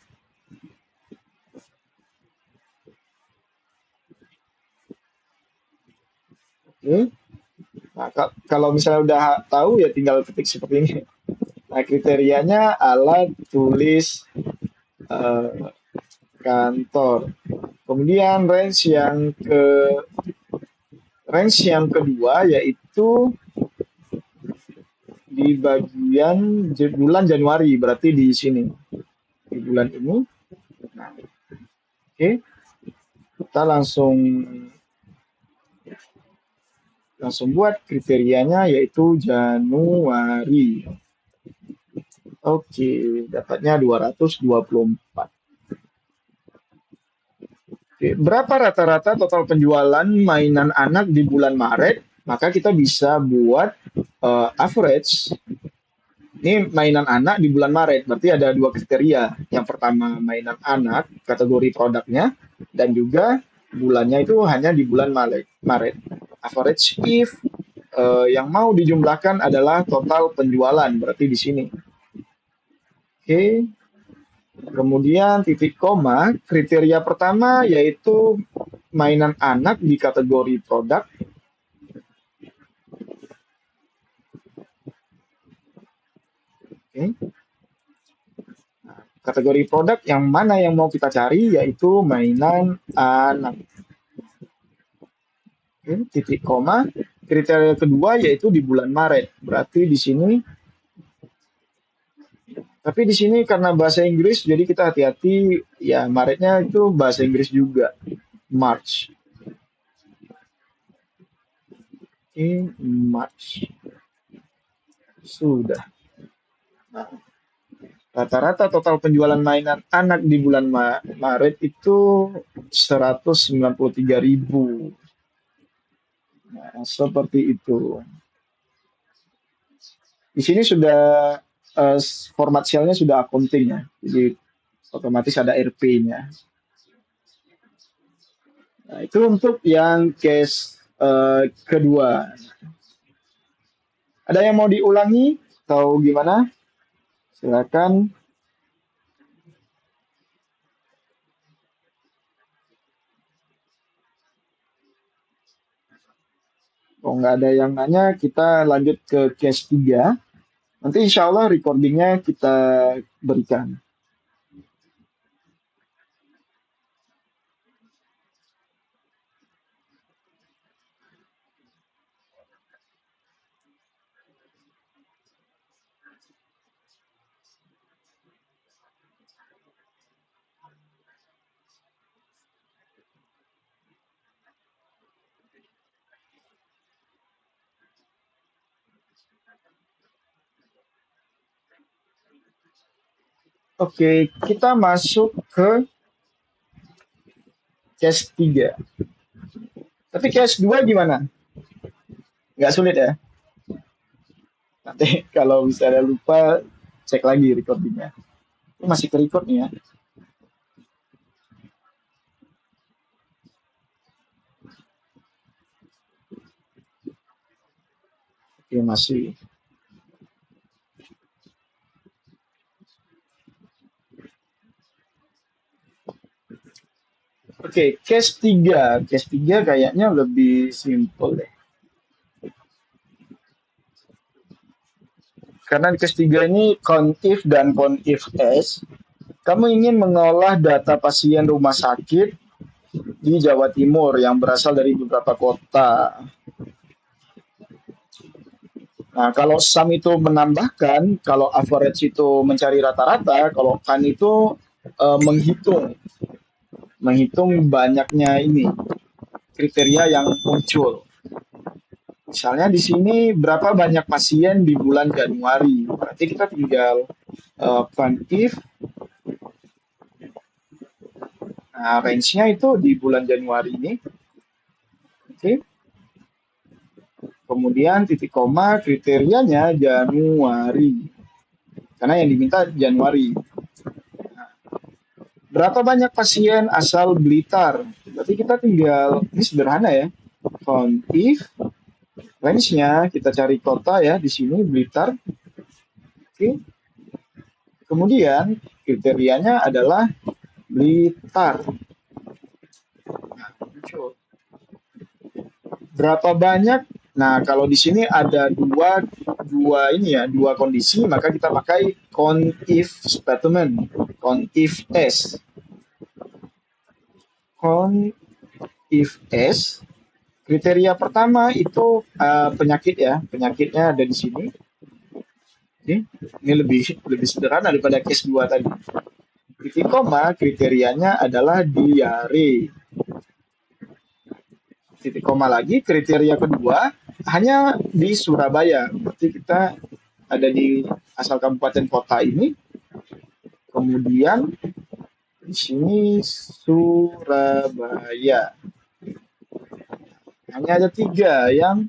Oke. Nah, kalau misalnya udah tahu ya tinggal ketik seperti ini. Nah, kriterianya alat tulis eh, kantor. Kemudian range yang kedua yaitu di bagian bulan Januari, berarti di sini. Di bulan ini. Nah, oke. Kita langsung buat kriterianya yaitu Januari. Oke, dapatnya 224. Oke, berapa rata-rata total penjualan mainan anak di bulan Maret? Maka kita bisa buat average. Ini mainan anak di bulan Maret, berarti ada dua kriteria. Yang pertama mainan anak, kategori produknya, dan juga bulannya itu hanya di bulan Maret. Average if yang mau dijumlahkan adalah total penjualan, berarti di sini. Oke, kemudian titik koma, kriteria pertama yaitu mainan anak di kategori produk. Oke. Kategori produk yang mana yang mau kita cari yaitu mainan anak. Oke, titik koma. Kriteria kedua yaitu di bulan Maret. Berarti di sini. Tapi di sini karena bahasa Inggris, jadi kita hati-hati. Ya, Maretnya itu bahasa Inggris juga. March. in March. Sudah. Nah, rata-rata total penjualan mainan anak di bulan Maret itu 193.000. Nah, seperti itu. Di sini sudah eh, format selnya sudah accounting ya. Jadi otomatis ada RP-nya. Nah, itu untuk yang case kedua. Ada yang mau diulangi atau gimana? Silakan. Kalau nggak ada yang nanya, kita lanjut ke case 3. Nanti insya Allah recordingnya kita berikan. Oke, kita masuk ke case 3. Tapi case 2 gimana? Nggak sulit ya? Nanti kalau misalnya lupa, cek lagi recordingnya. Ini masih ke record nih ya. Oke, masih. Oke, case 3. Case 3 kayaknya lebih simple deh. Karena di case 3 ini CONIF dan CONIF-S. Kamu ingin mengolah data pasien rumah sakit di Jawa Timur yang berasal dari beberapa kota. Nah, kalau SAM itu menambahkan, kalau average itu mencari rata-rata, kalau KAN itu menghitung, menghitung banyaknya ini kriteria yang muncul. Misalnya di sini berapa banyak pasien di bulan Januari. Berarti kita tinggal find if, nah, range-nya itu di bulan Januari ini. Oke. Kemudian titik koma kriterianya Januari. Karena yang diminta Januari. Berapa banyak pasien asal Blitar? Berarti kita tinggal, ini sederhana ya. Found if, range-nya kita cari kota ya di sini Blitar. Oke. Kemudian kriterianya adalah Blitar. Nah, muncul. Berapa banyak? Nah, kalau di sini ada dua ini ya, dua kondisi, maka kita pakai CONIF statement, CONIF S. CONIF S. Kriteria pertama itu penyakit ya, penyakitnya ada di sini. Ini lebih lebih sederhana daripada case 2 tadi. Titik koma kriterianya adalah diare. Titik koma lagi kriteria kedua hanya di Surabaya. Berarti kita ada di asal kabupaten kota ini. Kemudian di sini Surabaya. Hanya ada 3 yang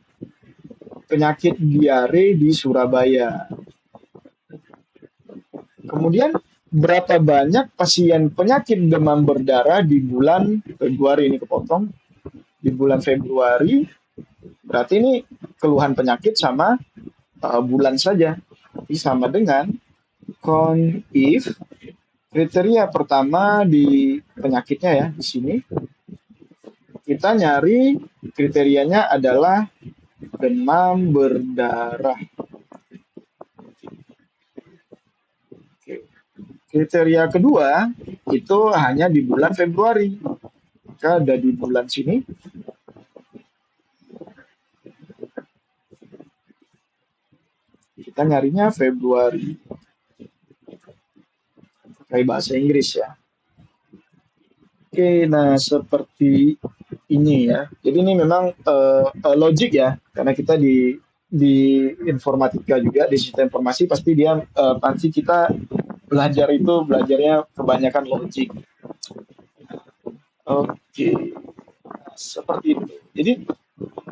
penyakit diare di Surabaya. Kemudian berapa banyak pasien penyakit demam berdarah di bulan Februari, ini kepotong di bulan Februari, berarti ini keluhan penyakit sama bulan saja. Jadi sama dengan CONIF kriteria pertama di penyakitnya ya di sini. Kita nyari kriterianya adalah demam berdarah. Oke. Kriteria kedua itu hanya di bulan Februari. Maka ada di bulan sini. Kita nyarinya Februari. Pakai bahasa Inggris ya. Oke, nah seperti ini ya. Jadi ini memang logik ya, karena kita di informatika juga di sistem informasi pasti dia pasti kita belajar itu belajarnya kebanyakan logik. Oke, seperti itu. Jadi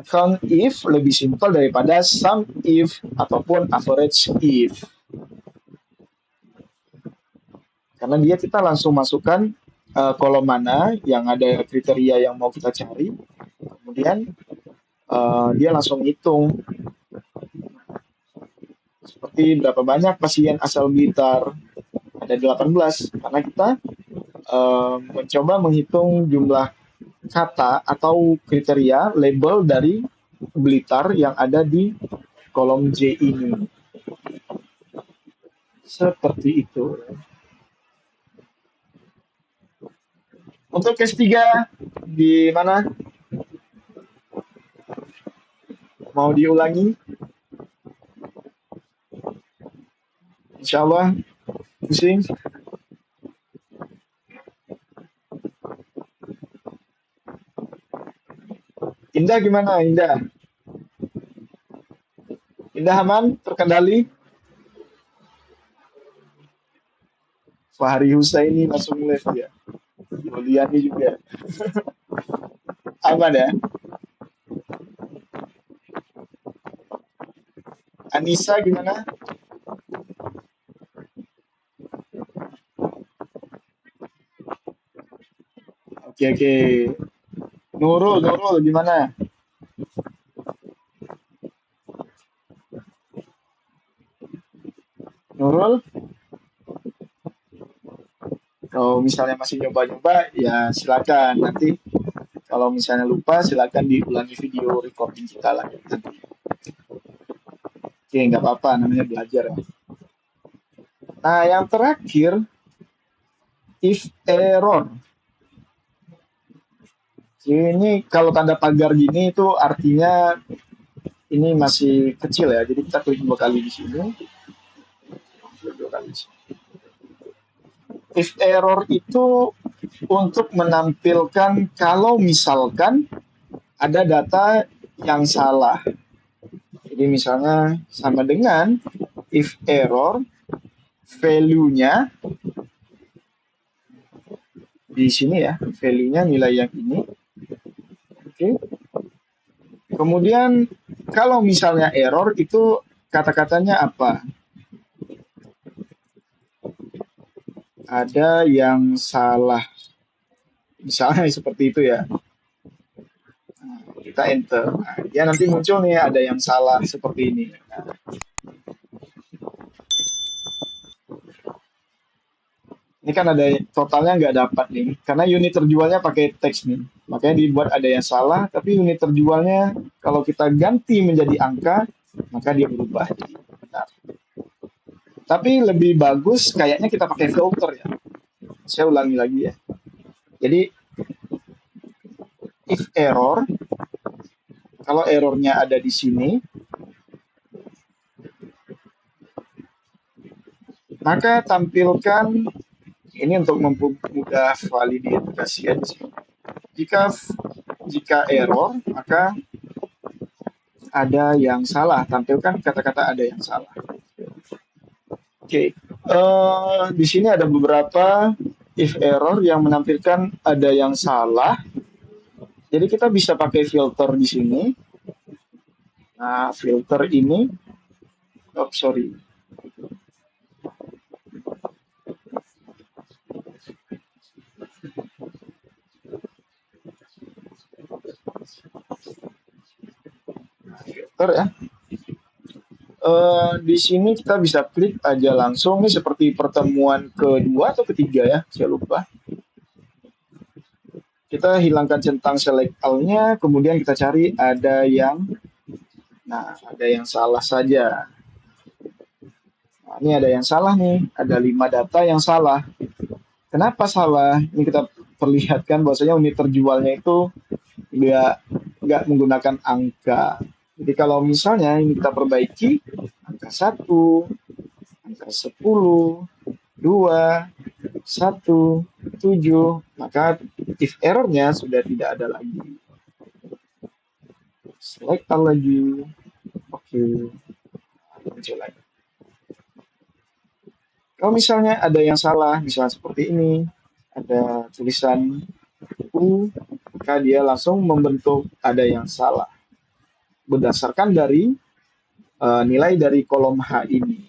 count if lebih simpel daripada sum if ataupun average if. Karena dia kita langsung masukkan kolom mana yang ada kriteria yang mau kita cari, kemudian dia langsung hitung seperti berapa banyak pasien asal Blitar, ada 18 karena kita mencoba menghitung jumlah kata atau kriteria label dari Blitar yang ada di kolom J ini. Seperti itu. Untuk case 3 di mana? Mau diulangi? Insya Allah pusing. Indah gimana? Indah? Indah aman? Terkendali? Fahri Husaini langsung live ya. Juliani juga. Aman ya? Anissa gimana? Oke, oke. Nurul gimana? Nurul, kalau misalnya masih nyoba-nyoba, ya silakan. Nanti kalau misalnya lupa, silakan diulangi video recording kita lah. Nanti. Oke, nggak apa-apa, namanya belajar ya. Nah, yang terakhir, if error. Ini kalau tanda pagar gini itu artinya ini masih kecil ya. Jadi kita klik 2 kali di sini. Klik 2 kali di sini. If error itu untuk menampilkan kalau misalkan ada data yang salah. Jadi misalnya sama dengan if error value-nya di sini ya, value-nya nilai yang ini. Oke. Kemudian kalau misalnya error itu kata-katanya apa? Ada yang salah. Misalnya seperti itu ya. Kita enter. Nah, ya nanti muncul nih ada yang salah seperti ini. Nah, ini kan ada totalnya nggak dapat nih, karena unit terjualnya pakai teks nih. Makanya dibuat ada yang salah, tapi unit terjualnya kalau kita ganti menjadi angka, maka dia berubah jadi benar. Tapi lebih bagus kayaknya kita pakai filter ya. Saya ulangi lagi ya. Jadi if error, kalau errornya ada di sini, maka tampilkan ini untuk mempermudah validasi ya. Jika jika error, maka ada yang salah. Tampilkan kata-kata ada yang salah. Oke, di sini ada beberapa if error yang menampilkan ada yang salah. Jadi kita bisa pakai filter di sini. Nah, filter ini, oh sorry, filter ya. Di sini kita bisa klik aja langsung nih seperti pertemuan kedua atau ketiga ya, saya lupa. Kita hilangkan centang select all-nya, kemudian kita cari ada yang salah saja. Nah, ini ada yang salah nih, ada 5 data yang salah. Kenapa salah? Ini kita perlihatkan bahwasanya unit terjualnya itu nggak nggak menggunakan angka. Jadi kalau misalnya ini kita perbaiki angka 1, angka 10, 2, 1, 7, maka if errornya sudah tidak ada lagi. Select all lagi. Oke, muncul lagi. Kalau misalnya ada yang salah, misalnya seperti ini, ada tulisan U, maka dia langsung membentuk ada yang salah berdasarkan dari nilai dari kolom H ini.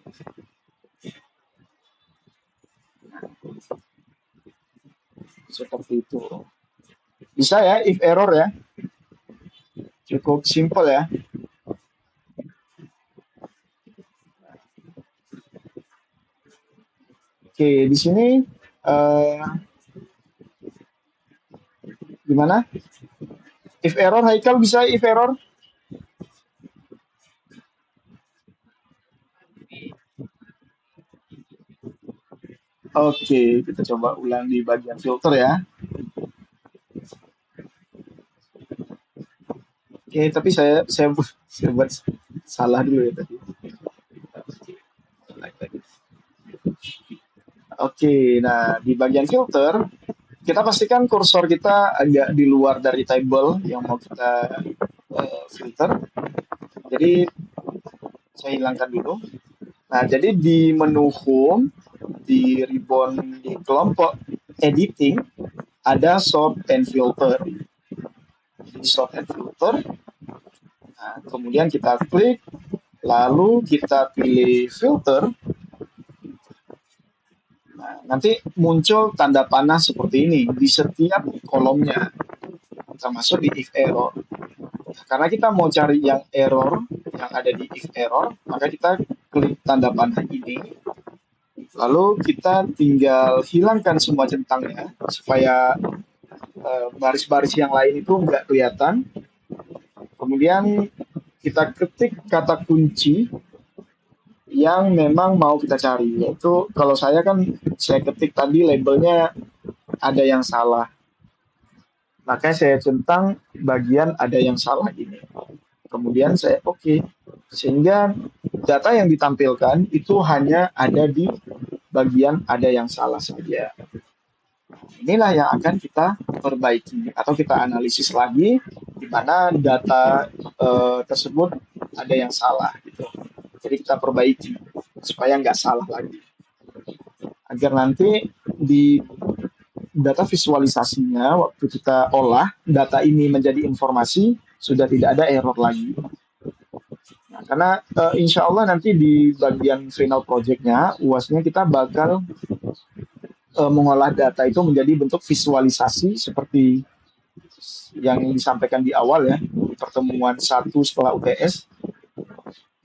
Seperti itu. Bisa ya, if error ya. Cukup simple ya. Oke, di sini eh, gimana? If error, Haikal bisa if error? Oke, kita coba ulang di bagian filter ya. Oke, tapi saya buat salah dulu ya tadi. Oke, nah di bagian filter kita pastikan kursor kita agak di luar dari table yang mau kita filter. Jadi saya hilangkan dulu. Nah, jadi di menu home, di ribbon di kelompok editing ada sort and filter. Di sort and filter, nah, kemudian kita klik, lalu kita pilih filter. Nah, nanti muncul tanda panah seperti ini di setiap kolomnya, termasuk di if error. Karena kita mau cari yang error yang ada di if error, maka kita klik tanda panah ini, lalu kita tinggal hilangkan semua centangnya supaya baris-baris yang lain itu nggak kelihatan. Kemudian kita ketik kata kunci yang memang mau kita cari. Yaitu kalau saya kan saya ketik tadi labelnya ada yang salah. Makanya saya centang bagian ada yang salah ini. Kemudian saya oke. Okay. Sehingga data yang ditampilkan itu hanya ada di bagian ada yang salah saja. Inilah yang akan kita perbaiki atau kita analisis lagi di mana data tersebut ada yang salah gitu. Jadi kita perbaiki supaya nggak salah lagi. Agar nanti di data visualisasinya waktu kita olah data ini menjadi informasi sudah tidak ada error lagi. Nah, karena insya Allah nanti di bagian final projectnya, UASnya kita bakal mengolah data itu menjadi bentuk visualisasi seperti yang disampaikan di awal ya, di pertemuan satu setelah UTS,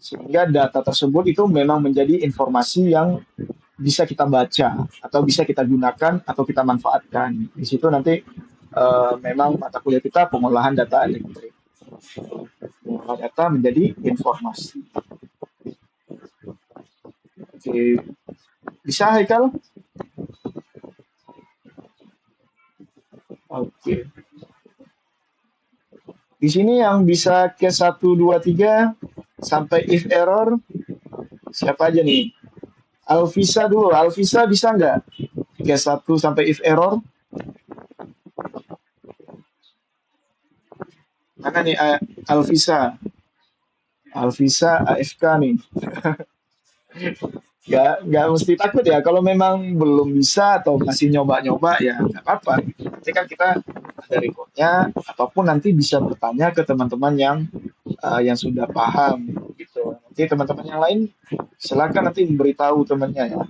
sehingga data tersebut itu memang menjadi informasi yang bisa kita baca atau bisa kita gunakan atau kita manfaatkan. Di situ nanti memang mata kuliah kita pengolahan data elektrik. Mengolah data menjadi informasi. Oke, bisa Haikal? Oke. Di sini yang bisa ke 1, 2, 3 sampai if error siapa aja nih? Alvisa dulu. Alvisa bisa nggak? Ke 1 sampai if error. Mana nih Alvisa? Alvisa AFK nih. Nggak mesti takut ya. Kalau memang belum bisa atau masih nyoba-nyoba ya nggak apa-apa. Nanti kan kita ada recordnya ataupun nanti bisa bertanya ke teman-teman yang sudah paham gitu. Nanti teman-teman yang lain silakan nanti memberitahu temannya ya.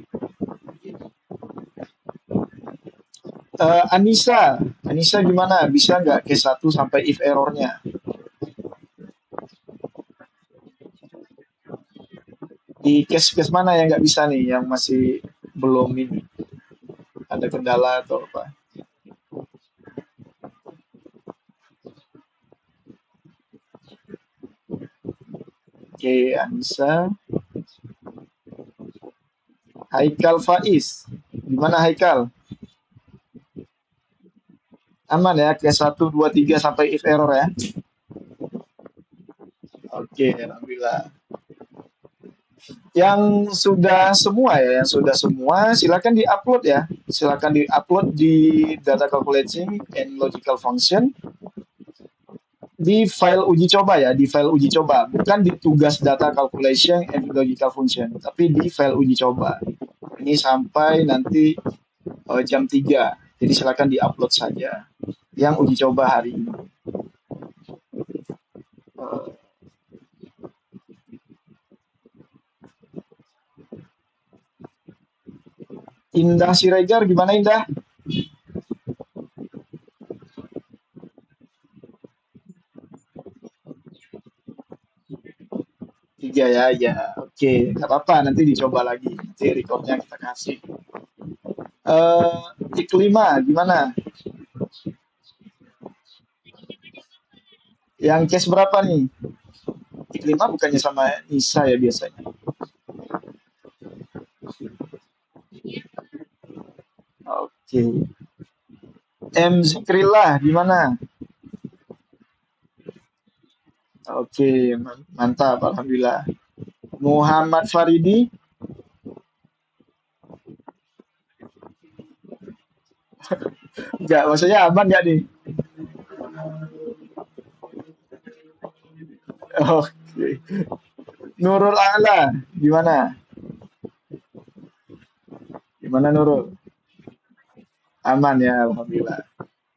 Anissa, Anissa gimana? Bisa nggak ke 1 sampai if errornya? Di case-case mana yang nggak bisa nih, yang masih belum ini ada kendala atau apa? Oke, Anissa. Haikal Faiz. Gimana Haikal? Aman ya ke 1, 2, 3 sampai if error ya? Oke, alhamdulillah. Yang sudah semua ya, yang sudah semua silakan diupload ya. Silakan diupload di data calculating and logical function Di file uji coba ya, di file uji coba, bukan di tugas data calculation and logical function, tapi di file uji coba. Ini sampai nanti jam 3. Jadi silakan diupload saja yang uji coba hari ini. Eh, Indah Siregar gimana Indah? 3 ya, ya. Oke, nggak apa-apa. Nanti dicoba lagi. Nanti recordnya kita kasih. Kelima, gimana? Yang case berapa nih? Kelima bukannya sama Nisa ya biasanya? Oke. M Zikrillah, gimana? Oke, mantap. Alhamdulillah. Muhammad Faridi, nggak, maksudnya aman nggak nih? Oke. Nurul Ala, gimana? Gimana Nurul? Aman ya, Alhamdulillah.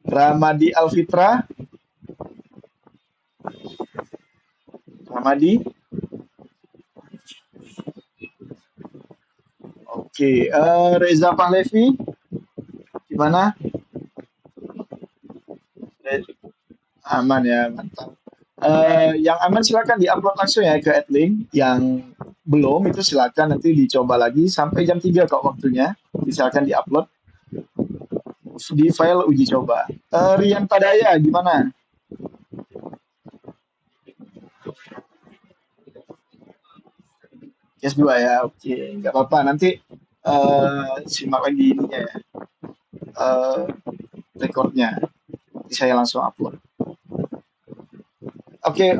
Ramadi Alfitra, Ramadi, oke. Reza Pahlevi, gimana? Eh, Aman ya, mantap. Yang aman silakan diupload langsung ya ke Adlink. Yang belum itu silakan nanti dicoba lagi sampai jam 3 kok waktunya. Silakan diupload di file uji coba. Rian Padaya gimana? S2 ya, oke, nggak apa-apa. Nanti simak lagi ininya ya, eh, recordnya. Nanti saya langsung upload. Oke,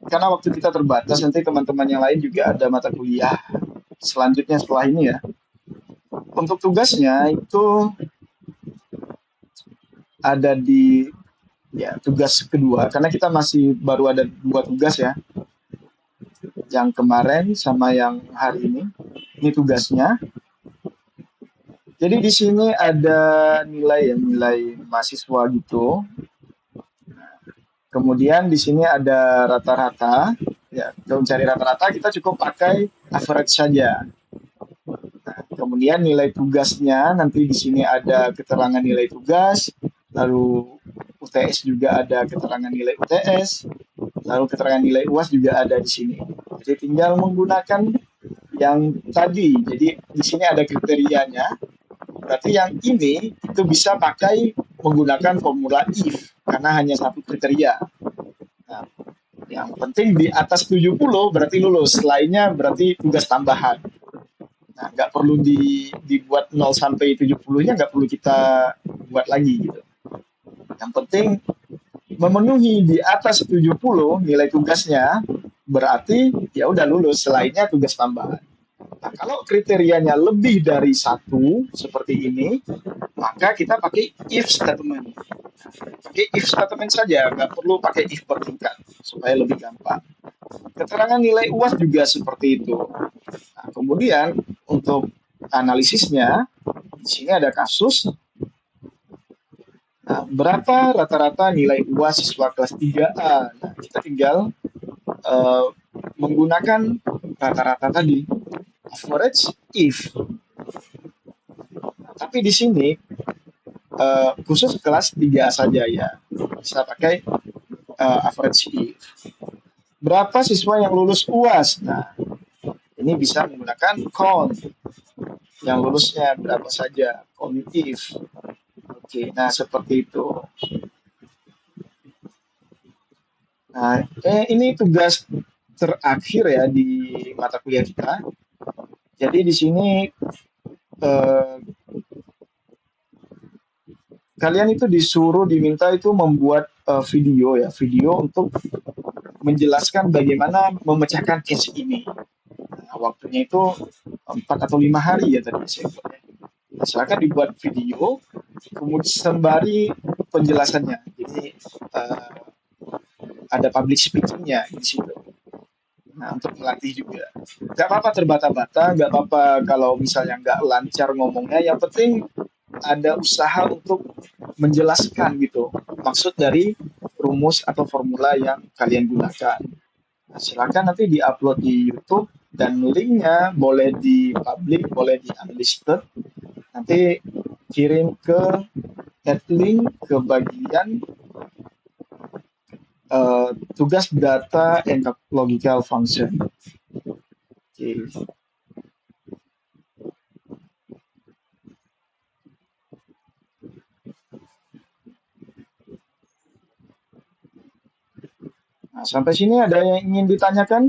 karena waktu kita terbatas, nanti teman-teman yang lain juga ada mata kuliah selanjutnya setelah ini ya. Untuk tugasnya itu ada di ya tugas kedua, karena kita masih baru ada 2 tugas ya, yang kemarin sama yang hari ini. Ini tugasnya. Jadi di sini ada nilai ya, nilai mahasiswa gitu. Kemudian di sini ada rata-rata. Ya, untuk mencari rata-rata kita cukup pakai average saja. Kemudian nilai tugasnya nanti di sini ada keterangan nilai tugas, lalu UTS juga ada keterangan nilai UTS, lalu keterangan nilai UAS juga ada di sini. Jadi tinggal menggunakan yang tadi. Jadi di sini ada kriterianya. Berarti yang ini itu bisa pakai menggunakan formula if karena hanya satu kriteria. Nah, yang penting di atas 70 berarti lulus, lainnya berarti tugas tambahan. Nah, nggak perlu dibuat 0 sampai 70-nya, nggak perlu kita buat lagi gitu. Yang penting memenuhi di atas 70 nilai tugasnya, berarti ya udah lulus, selainnya tugas tambahan. Nah, kalau kriterianya lebih dari satu seperti ini, maka kita pakai if statement. Pakai if statement saja, nggak perlu pakai if bertingkat supaya lebih gampang. Keterangan nilai UAS juga seperti itu. Nah, kemudian untuk analisisnya, di sini ada kasus. Nah, berapa rata-rata nilai UAS siswa kelas 3A? Nah, kita tinggal uh, menggunakan rata-rata tadi, average if. Nah, tapi di sini khusus kelas 3A saja ya. Bisa pakai average if. Berapa siswa yang lulus UAS? Nah, ini bisa menggunakan count. Yang lulusnya berapa saja? Count if. Oke, nah seperti itu. Nah, ini tugas terakhir ya di mata kuliah kita. Jadi di sini eh, kalian itu disuruh diminta itu membuat video ya, video untuk menjelaskan bagaimana memecahkan case ini. Nah, waktunya itu 4 atau 5 hari ya tadi saya buatnya. Nah, silakan dibuat video, kemudian sembari penjelasannya. Jadi ada public speakingnya di situ. Nah, untuk melatih juga. Gak apa-apa terbata-bata, gak apa-apa kalau misalnya nggak lancar ngomongnya. Yang penting ada usaha untuk menjelaskan gitu maksud dari rumus atau formula yang kalian gunakan. Nah, silakan nanti diupload di YouTube dan linknya boleh di public, boleh di unlisted. Nanti kirim ke link ke bagian tugas data and logical function. Oke. Nah, sampai sini ada yang ingin ditanyakan?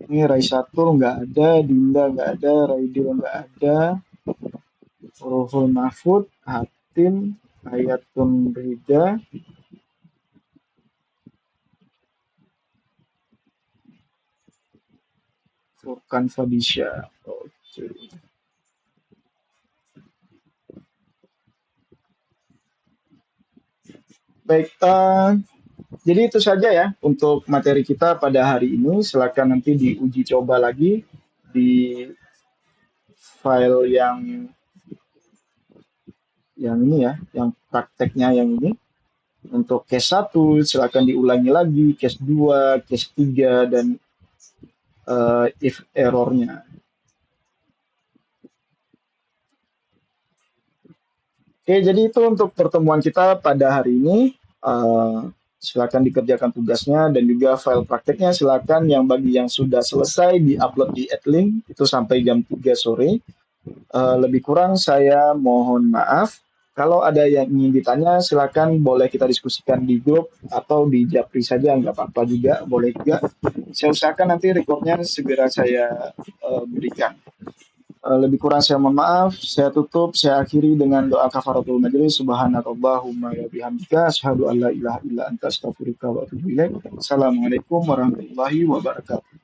Ini Raisatul nggak ada, Dinda nggak ada, Raidil nggak ada, Rohul Mahfud, Hatim, Hayatun Rida, Furkan Fadisha. Oke. Baik, jadi itu saja ya untuk materi kita pada hari ini. Silakan nanti diuji coba lagi di file yang ini ya, yang prakteknya yang ini. Untuk case 1 silakan diulangi lagi, case 2, case 3 dan if errornya. Oke, jadi itu untuk pertemuan kita pada hari ini. Silakan dikerjakan tugasnya dan juga file prakteknya silakan yang bagi yang sudah selesai diupload di Adlink itu sampai jam 3 sore. Lebih kurang saya mohon maaf. Kalau ada yang ingin ditanya, silakan boleh kita diskusikan di grup atau di Japri saja, nggak apa-apa juga, boleh juga. Saya usahakan nanti recordnya segera saya berikan. Lebih kurang saya mohon maaf. Saya tutup, saya akhiri dengan doa kafaratul majelis. Subhanakallahumma wa bihamdika asyhadu an la ilaha illa anta astaghfiruka wa atubu ilaik. Assalamualaikum warahmatullahi wabarakatuh.